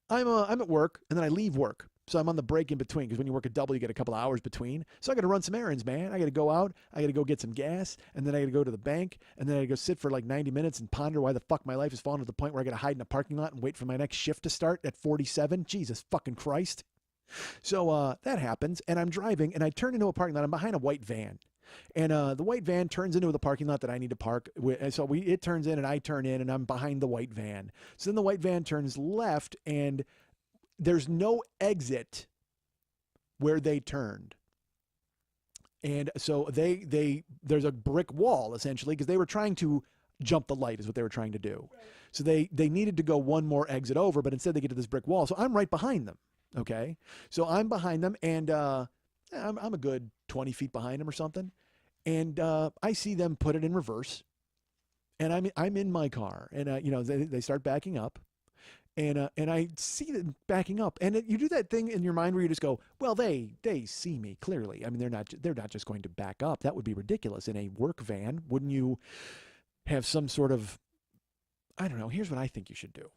I'm at work and then I leave work. So I'm on the break in between because when you work a double, you get a couple of hours between. So I got to run some errands, man. I got to go out. I got to go get some gas. And then I got to go to the bank. And then I got to go sit for like 90 minutes and ponder why the fuck my life has fallen to the point where I got to hide in a parking lot and wait for my next shift to start at 47. Jesus fucking Christ. So that happens. And I'm driving and I turn into a parking lot. I'm behind a white van. And the white van turns into the parking lot that I need to park. And so it turns in and I turn in and I'm behind the white van. So then the white van turns left and there's no exit where they turned. And so there's a brick wall essentially because they were trying to jump the light is what they were trying to do. Right. So they needed to go one more exit over, but instead they get to this brick wall. So I'm right behind them. Okay. So I'm behind them, and I'm a good 20 feet behind them or something. And I see them put it in reverse. And I'm in my car. And, they start backing up. And I see them backing up. And you do that thing in your mind where you just go, well, they see me clearly. I mean, they're not just going to back up. That would be ridiculous. In a work van, wouldn't you have some sort of, I don't know, here's what I think you should do.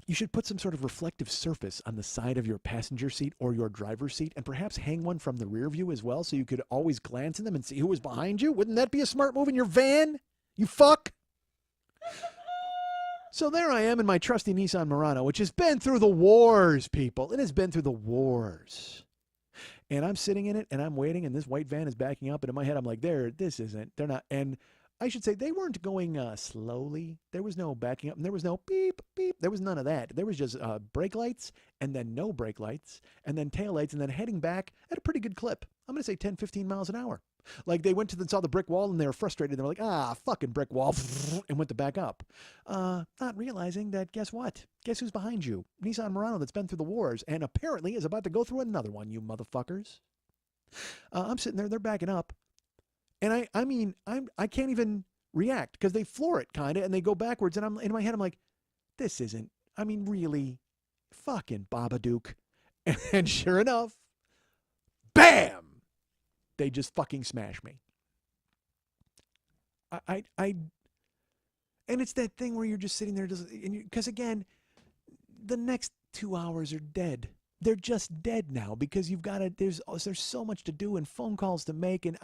You should put some sort of reflective surface on the side of your passenger seat or your driver's seat, and perhaps hang one from the rear view as well, so you could always glance in them and see who was behind you. Wouldn't that be a smart move in your van? You fuck. So there I am in my trusty Nissan Murano, which has been through the wars, people. It has been through the wars. And I'm sitting in it, and I'm waiting, and this white van is backing up, and in my head I'm like, they're not. And I should say they weren't going slowly. There was no backing up, and there was no beep, beep. There was none of that. There was just brake lights, and then no brake lights, and then tail lights, and then heading back at a pretty good clip. I'm going to say 10, 15 miles an hour. Like they went saw the brick wall, and they were frustrated. They were like, fucking brick wall, and went to back up. Not realizing that, guess what? Guess who's behind you? Nissan Murano that's been through the wars, and apparently is about to go through another one, you motherfuckers. I'm sitting there, they're backing up. And I can't even react because they floor it kind of, and they go backwards. And I'm in my head, I'm like, this isn't, really, fucking Babadook. And sure enough, bam, they just fucking smash me. And it's that thing where you're just sitting there, because again, the next 2 hours are dead. They're just dead now because you've got to, there's so much to do and phone calls to make, and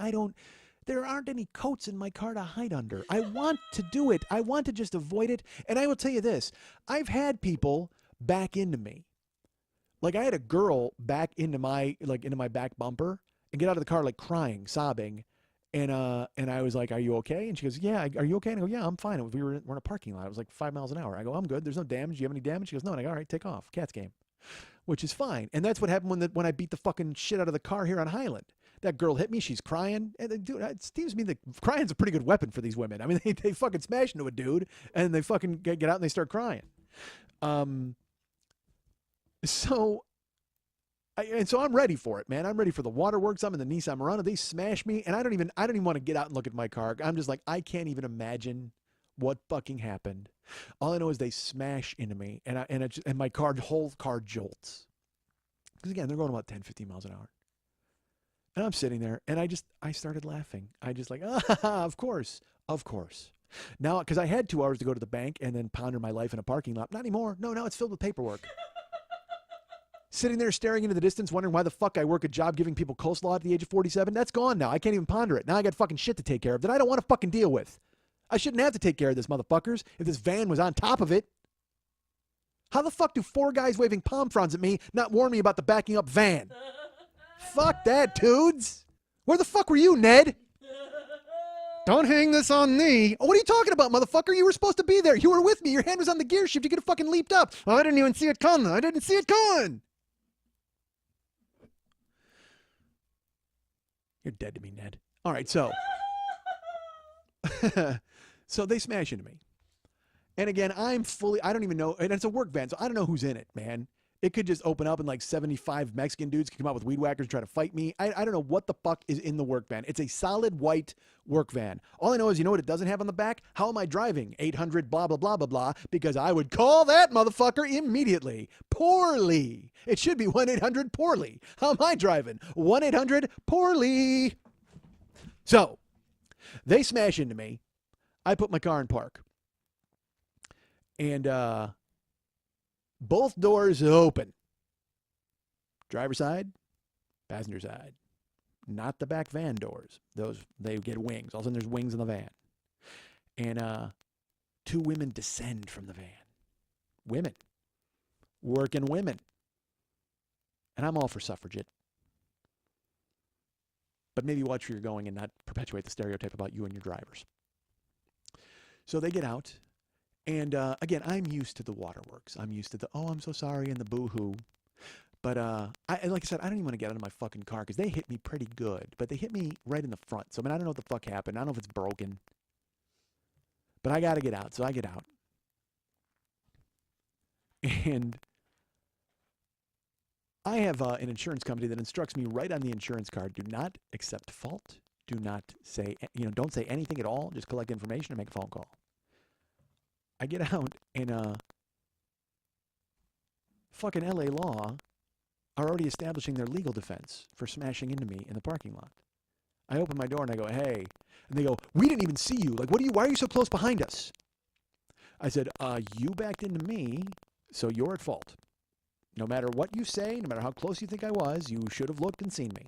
there aren't any coats in my car to hide under. I want to do it. I want to just avoid it. And I will tell you this. I've had people back into me. Like I had a girl back into my back bumper and get out of the car like crying, sobbing. And I was like, are you okay? And she goes, yeah, are you okay? And I go, yeah, I'm fine. We're in a parking lot. It was like 5 miles an hour. I go, I'm good. There's no damage. Do you have any damage? She goes, no. And I go, all right, take off. Cat's game. Which is fine. And that's what happened when I beat the fucking shit out of the car here on Highland. That girl hit me. She's crying. And dude, it seems to me that crying's a pretty good weapon for these women. I mean, they fucking smash into a dude and they fucking get out and they start crying. So I'm ready for it, man. I'm ready for the waterworks. I'm in the Nissan Murano. They smash me, and I don't even want to get out and look at my car. I'm just like, I can't even imagine what fucking happened. All I know is they smash into me, and my whole car jolts. Because again, they're going about 10, 15 miles an hour. And I'm sitting there, and I started laughing. I just like, of course. Now, because I had 2 hours to go to the bank and then ponder my life in a parking lot. Not anymore. No, now it's filled with paperwork. Sitting there staring into the distance, wondering why the fuck I work a job giving people coleslaw at the age of 47. That's gone now. I can't even ponder it. Now I got fucking shit to take care of that I don't want to fucking deal with. I shouldn't have to take care of this, motherfuckers, if this van was on top of it. How the fuck do 4 guys waving palm fronds at me not warn me about the backing up van? Fuck that, dudes. Where the fuck were you, Ned? Don't hang this on me. Oh, what are you talking about, motherfucker? You were supposed to be there. You were with me. Your hand was on the gear shift. You could have fucking leaped up. Oh, I didn't even see it coming. You're dead to me, Ned. All right, so so they smash into me. And again, I don't even know, and it's a work van, so I don't know who's in it, man. It could just open up and like 75 Mexican dudes could come out with weed whackers and try to fight me. I don't know what the fuck is in the work van. It's a solid white work van. All I know is, you know what it doesn't have on the back? How am I driving? 800 blah, blah, blah, blah, blah, because I would call that motherfucker immediately. Poorly. It should be 1-800-POORLY. How am I driving? 1-800-POORLY. So they smash into me. I put my car in park. And, both doors open. Driver side, passenger side. Not the back van doors. Those, they get wings. All of a sudden there's wings in the van. And 2 women descend from the van. Women. Working women. And I'm all for suffragette. But maybe watch where you're going and not perpetuate the stereotype about you and your drivers. So they get out. And again, I'm used to the waterworks. I'm used to the, oh, I'm so sorry, and the boo-hoo. But like I said, I don't even want to get out of my fucking car because they hit me pretty good. But they hit me right in the front. So, I mean, I don't know what the fuck happened. I don't know if it's broken. But I got to get out. So I get out. And I have an insurance company that instructs me right on the insurance card: do not accept fault. Do not say, don't say anything at all. Just collect information and make a phone call. I get out and fucking LA Law are already establishing their legal defense for smashing into me in the parking lot. I open my door and I go, hey. And they go, we didn't even see you. Like, why are you so close behind us? I said, you backed into me, so you're at fault. No matter what you say, no matter how close you think I was, you should have looked and seen me.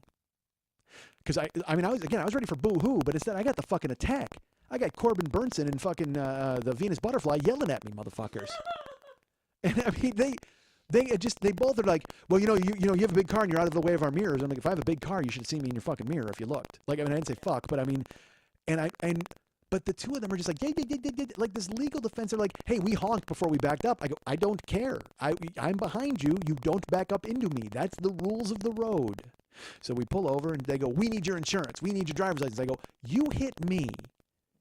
Because I was ready for boo-hoo, but instead I got the fucking attack. I got Corbin Burnson and fucking the Venus Butterfly yelling at me, motherfuckers. And I mean, they both are like, well, you have a big car and you're out of the way of our mirrors. I'm like, if I have a big car, you should have seen me in your fucking mirror if you looked. Like, I mean, I didn't say fuck, but I mean, but the two of them are just like, like this legal defense. They're like, hey, we honked before we backed up. I go, I don't care. I'm behind you. You don't back up into me. That's the rules of the road. So we pull over and they go, we need your insurance. We need your driver's license. I go, you hit me.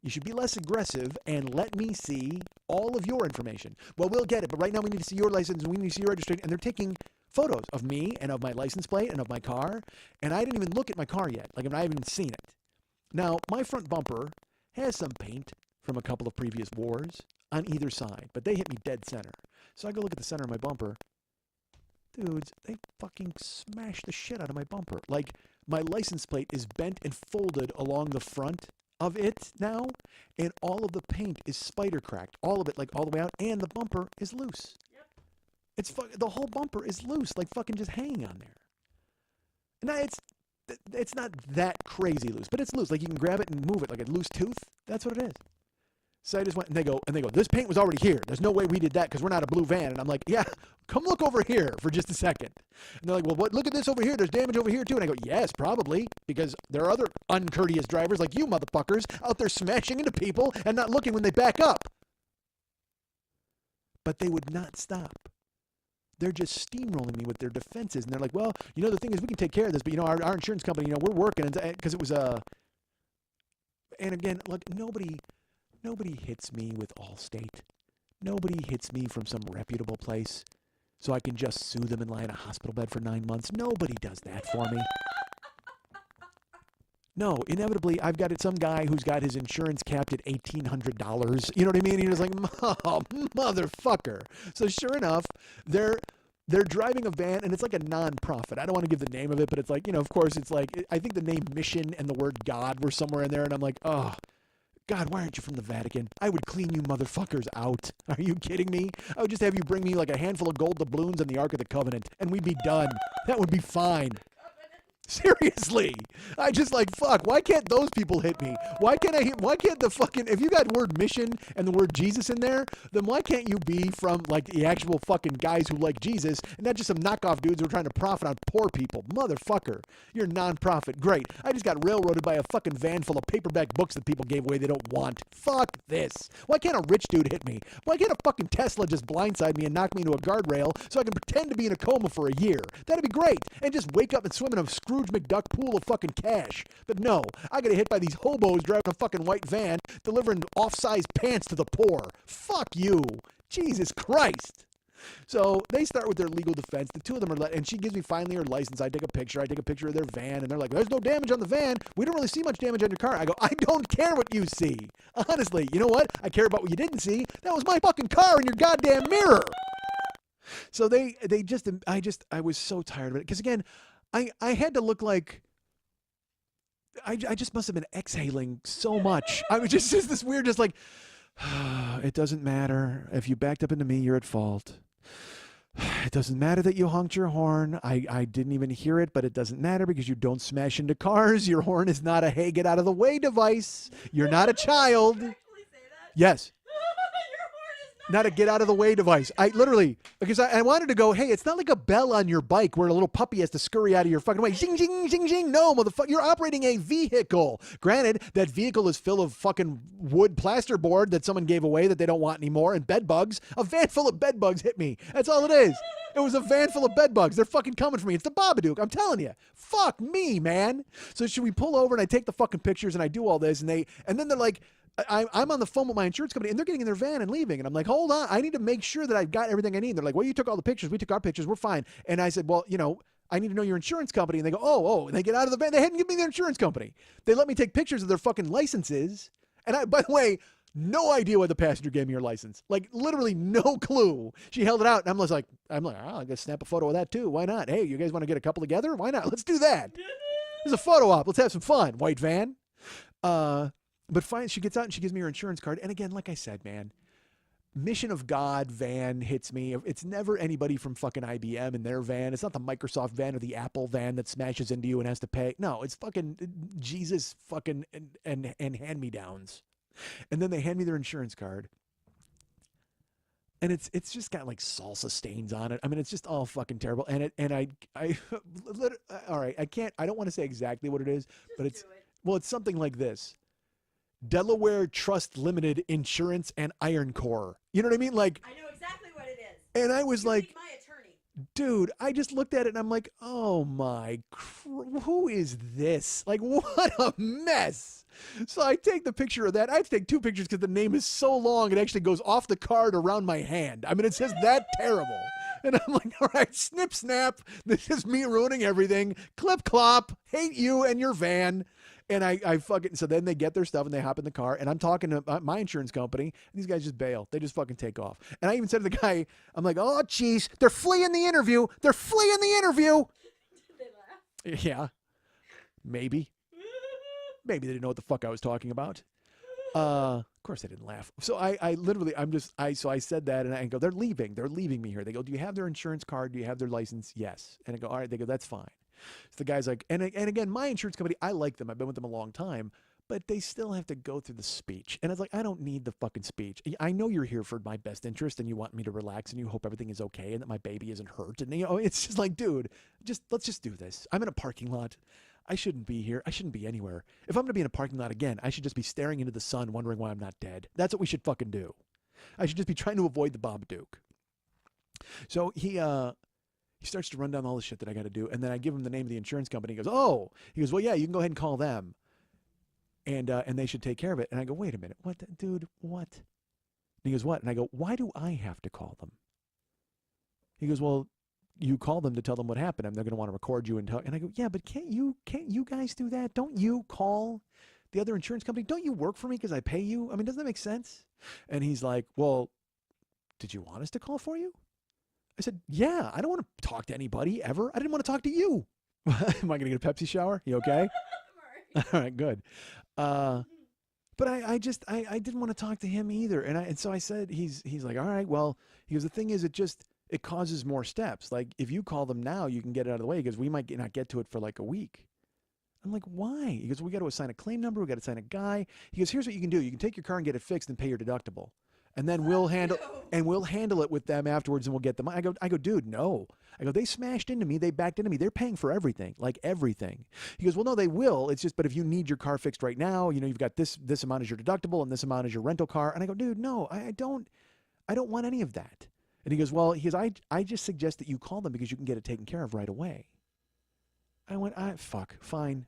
You should be less aggressive and let me see all of your information. Well, we'll get it, but right now we need to see your license and we need to see your registration. And they're taking photos of me and of my license plate and of my car. And I didn't even look at my car yet. Like, I haven't even seen it. Now, my front bumper has some paint from a couple of previous wars on either side, but they hit me dead center. So I go look at the center of my bumper. Dudes, they fucking smashed the shit out of my bumper. Like, my license plate is bent and folded along the front of it now, and all of the paint is spider cracked. All of it, like all the way out, and the bumper is loose. Yep. The whole bumper is loose, like fucking just hanging on there. Now, it's not that crazy loose, but it's loose. Like, you can grab it and move it like a loose tooth. That's what it is. So I just went, and they go, this paint was already here. There's no way we did that because we're not a blue van. And I'm like, yeah, come look over here for just a second. And they're like, well, look at this over here. There's damage over here too. And I go, yes, probably, because there are other uncourteous drivers like you motherfuckers out there smashing into people and not looking when they back up. But they would not stop. They're just steamrolling me with their defenses. And they're like, well, the thing is we can take care of this, but, our insurance company, we're working. Because it was and again, look, nobody hits me with Allstate. Nobody hits me from some reputable place so I can just sue them and lie in a hospital bed for 9 months. Nobody does that for me. No, inevitably, I've got some guy who's got his insurance capped at $1,800. You know what I mean? And he was like, oh, motherfucker. So sure enough, they're driving a van, and it's like a non-profit. I don't want to give the name of it, but it's like, of course, it's like, I think the name Mission and the word God were somewhere in there, and I'm like, oh, God, why aren't you from the Vatican? I would clean you motherfuckers out. Are you kidding me? I would just have you bring me like a handful of gold doubloons and the Ark of the Covenant, and we'd be done. That would be fine. Seriously. I just like, fuck, why can't those people hit me? Why can't the fucking, if you got word mission and the word Jesus in there, then why can't you be from like the actual fucking guys who like Jesus and not just some knockoff dudes who are trying to profit on poor people? Motherfucker. You're non-profit. Great. I just got railroaded by a fucking van full of paperback books that people gave away they don't want. Fuck this. Why can't a rich dude hit me? Why can't a fucking Tesla just blindside me and knock me into a guardrail so I can pretend to be in a coma for a year? That'd be great. And just wake up and swim in a Scrooge McDuck pool of fucking cash. But no, I gotta hit by these hobos driving a fucking white van delivering off-size pants to the poor. Fuck you. Jesus Christ. So they start with their legal defense. The two of them are and she gives me finally her license. I take a picture of their van, and they're like, there's no damage on the van. We don't really see much damage on your car. I go, I don't care what you see. Honestly, you know what? I care about what you didn't see. That was my fucking car in your goddamn mirror. So I was so tired of it. Because again, I had to look like I just must have been exhaling so much. I was just this weird, just like, it doesn't matter. If you backed up into me, you're at fault. It doesn't matter that you honked your horn. I didn't even hear it, but it doesn't matter because you don't smash into cars. Your horn is not a hey, get out of the way device. You're not a child. Did you actually say that? Yes. Your horn is Not a get out of the way device. I literally, because I wanted to go, hey, it's not like a bell on your bike where a little puppy has to scurry out of your fucking way. Zing, zing, zing, zing. No, motherfucker. You're operating a vehicle. Granted, that vehicle is full of fucking wood plasterboard that someone gave away that they don't want anymore, and bed bugs. A van full of bed bugs hit me. That's all it is. It was a van full of bed bugs. They're fucking coming for me. It's the Babadook. I'm telling you. Fuck me, man. So should we pull over and I take the fucking pictures and I do all this and then they're like, I'm on the phone with my insurance company, and they're getting in their van and leaving. And I'm like, hold on, I need to make sure that I've got everything I need. And they're like, well, you took all the pictures. We took our pictures. We're fine. And I said, well, I need to know your insurance company. And they go, oh. And they get out of the van. They hadn't given me their insurance company. They let me take pictures of their fucking licenses. And by the way, no idea why the passenger gave me her license. Like, literally no clue. She held it out, and I'm like, oh, I guess snap a photo of that too. Why not? Hey, you guys want to get a couple together? Why not? Let's do that. There's a photo op. Let's have some fun. White van. But fine, she gets out and she gives me her insurance card. And again, like I said, man, mission of God van hits me. It's never anybody from fucking IBM in their van. It's not the Microsoft van or the Apple van that smashes into you and has to pay. No, it's fucking Jesus fucking and hand-me-downs. And then they hand me their insurance card. And it's just got like salsa stains on it. I mean, it's just all fucking terrible. And all right, I don't want to say exactly what it is, but it's something like this. Delaware Trust Limited Insurance and Iron Core. You know what I mean? Like, I know exactly what it is. And I was like, my attorney. Dude, I just looked at it and I'm like, oh my, who is this? Like, what a mess. So I take the picture of that. I have to take 2 pictures because the name is so long, it actually goes off the card around my hand. I mean, it's just that terrible. And I'm like, all right, snip, snap. This is me ruining everything. Clip, clop. Hate you and your van. And I fucking, so then they get their stuff and they hop in the car and I'm talking to my insurance company and these guys just bail. They just fucking take off. And I even said to the guy, I'm like, oh, jeez, they're fleeing the interview. They're fleeing the interview. Did they laugh? Yeah, maybe. Maybe they didn't know what the fuck I was talking about. Of course they didn't laugh. So I literally, so I said that and I go, they're leaving me here. They go, do you have their insurance card? Do you have their license? Yes. And I go, all right. They go, that's fine. So the guy's like, and again, my insurance company, I like them. I've been with them a long time, but they still have to go through the speech. And I was like, I don't need the fucking speech. I know you're here for my best interest and you want me to relax and you hope everything is okay and that my baby isn't hurt. And it's just like, dude, let's just do this. I'm in a parking lot. I shouldn't be here. I shouldn't be anywhere. If I'm going to be in a parking lot again, I should just be staring into the sun wondering why I'm not dead. That's what we should fucking do. I should just be trying to avoid the Babadook. So he starts to run down all the shit that I got to do. And then I give him the name of the insurance company. He goes, oh. He goes, well, yeah, you can go ahead and call them. And they should take care of it. And I go, wait a minute. What, dude, what? And he goes, what? And I go, why do I have to call them? He goes, well, you call them to tell them what happened. And they're going to want to record you and talk. And I go, yeah, but can't you guys do that? Don't you call the other insurance company? Don't you work for me because I pay you? I mean, doesn't that make sense? And he's like, well, did you want us to call for you? I said, yeah, I don't want to talk to anybody ever. I didn't want to talk to you. Am I going to get a Pepsi shower? You okay? All right, good. But I didn't want to talk to him either. And so I said, he's like, all right, well, he goes, the thing is, it causes more steps. Like if you call them now, you can get it out of the way because we might not get to it for like a week. I'm like, why? He goes, we got to assign a claim number. We got to assign a guy. He goes, here's what you can do. You can take your car and get it fixed and pay your deductible. And then we'll handle it with them afterwards and we'll get them. I go, dude, no. I go, they smashed into me. They backed into me. They're paying for everything, like everything. He goes, well, no, they will. It's just, but if you need your car fixed right now, you've got this amount as your deductible and this amount as your rental car. And I go, dude, no, I don't want any of that. And he goes, well, I just suggest that you call them because you can get it taken care of right away. I went, fine.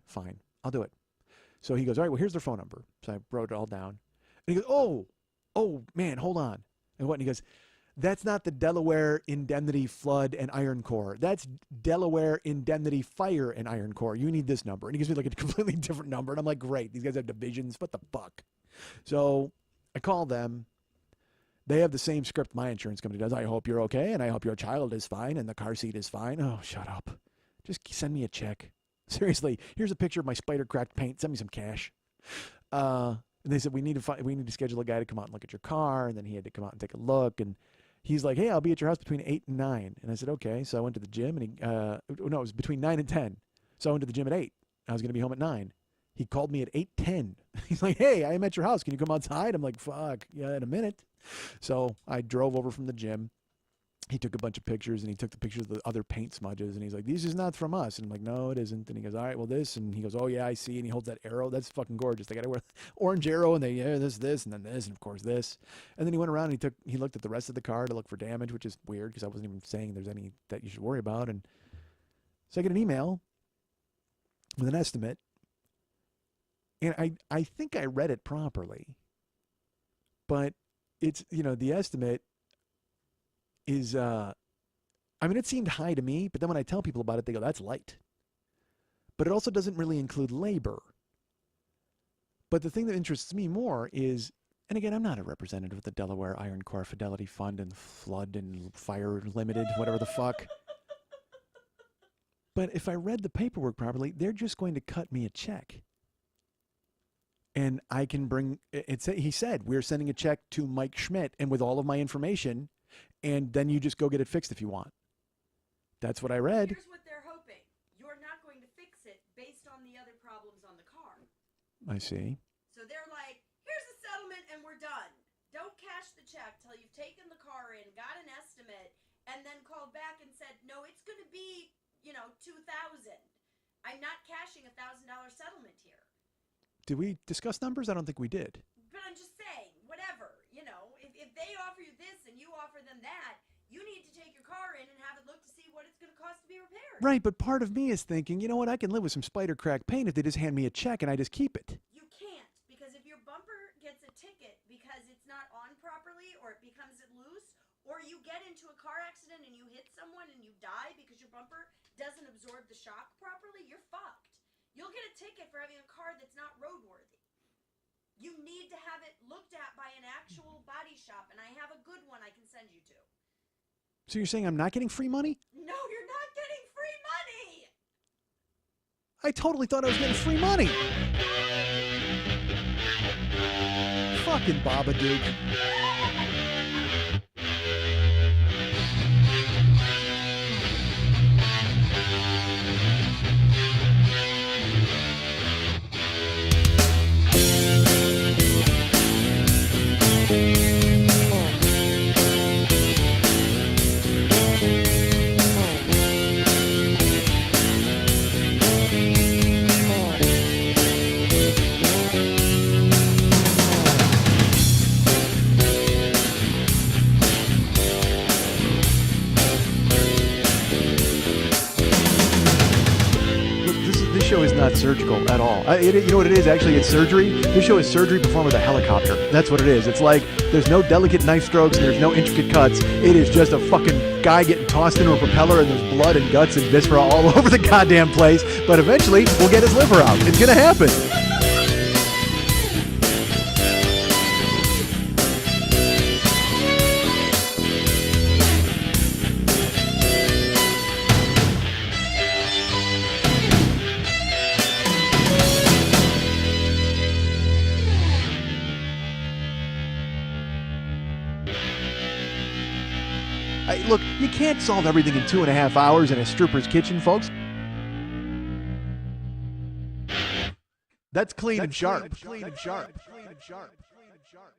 I'll do it. So he goes, all right, well, here's their phone number. So I wrote it all down. And he goes, oh, man, hold on. And what? And he goes, that's not the Delaware Indemnity Flood and Iron Core. That's Delaware Indemnity Fire and Iron Core. You need this number. And he gives me like a completely different number. And I'm like, great. These guys have divisions. What the fuck? So I call them. They have the same script my insurance company does. I hope you're okay. And I hope your child is fine. And the car seat is fine. Oh, shut up. Just send me a check. Seriously. Here's a picture of my spider cracked paint. Send me some cash. And they said, we need to schedule a guy to come out and look at your car. And then he had to come out and take a look. And he's like, hey, I'll be at your house between 8 and 9. And I said, okay. So I went to the gym and it was between 9 and 10. So I went to the gym at 8. I was going to be home at 9. He called me at 8:10. He's like, hey, I am at your house. Can you come outside? I'm like, fuck, yeah, in a minute. So I drove over from the gym. He took a bunch of pictures and he took the pictures of the other paint smudges and he's like, this is not from us. And I'm like, no, it isn't. And he goes, all right, well, this. And he goes, oh, yeah, I see. And he holds that arrow. That's fucking gorgeous. They got to wear orange arrow and this, and then this, and of course this. And then he went around and he looked at the rest of the car to look for damage, which is weird because I wasn't even saying there's any that you should worry about. And so I get an email with an estimate. And I think I read it properly. But it's, the estimate is, it seemed high to me, but then when I tell people about it, they go, that's light. But it also doesn't really include labor. But the thing that interests me more is, and again, I'm not a representative of the Delaware Iron Core Fidelity Fund and Flood and Fire Limited, whatever the fuck. But if I read the paperwork properly, they're just going to cut me a check. And I can bring, he said, we're sending a check to Mike Schmidt and with all of my information, and then you just go get it fixed if you want. That's what I read. Here's what they're hoping. You're not going to fix it based on the other problems on the car. I see. So they're like, here's the settlement and we're done. Don't cash the check till you've taken the car in, got an estimate, and then called back and said, no, it's going to be, $2,000. I'm not cashing $1,000 settlement here. Did we discuss numbers? I don't think we did. But I'm just saying, whatever, if they offer you this and you offer them that, you need to take your car in and have it look to see what it's going to cost to be repaired. Right, but part of me is thinking, you know what, I can live with some spider crack paint if they just hand me a check and I just keep it. You can't, because if your bumper gets a ticket because it's not on properly or it becomes loose, or you get into a car accident and you hit someone and you die because your bumper doesn't absorb the shock properly, you're fucked. You'll get a ticket for having a car that's not roadworthy. You need to have it looked at by an actual body shop, and I have a good one I can send you to. So you're saying I'm not getting free money? No, you're not getting free money! I totally thought I was getting free money. Fucking Babadook. This show is not surgical at all. You know what it is? Actually, it's surgery. This show is surgery performed with a helicopter. That's what it is. It's like there's no delicate knife strokes and there's no intricate cuts. It is just a fucking guy getting tossed into a propeller and there's blood and guts and viscera all over the goddamn place. But eventually, we'll get his liver out. It's gonna happen. Look, you can't solve everything in 2.5 hours in a stripper's kitchen, folks. That's clean and sharp. Clean and sharp. Clean and sharp. Clean and sharp.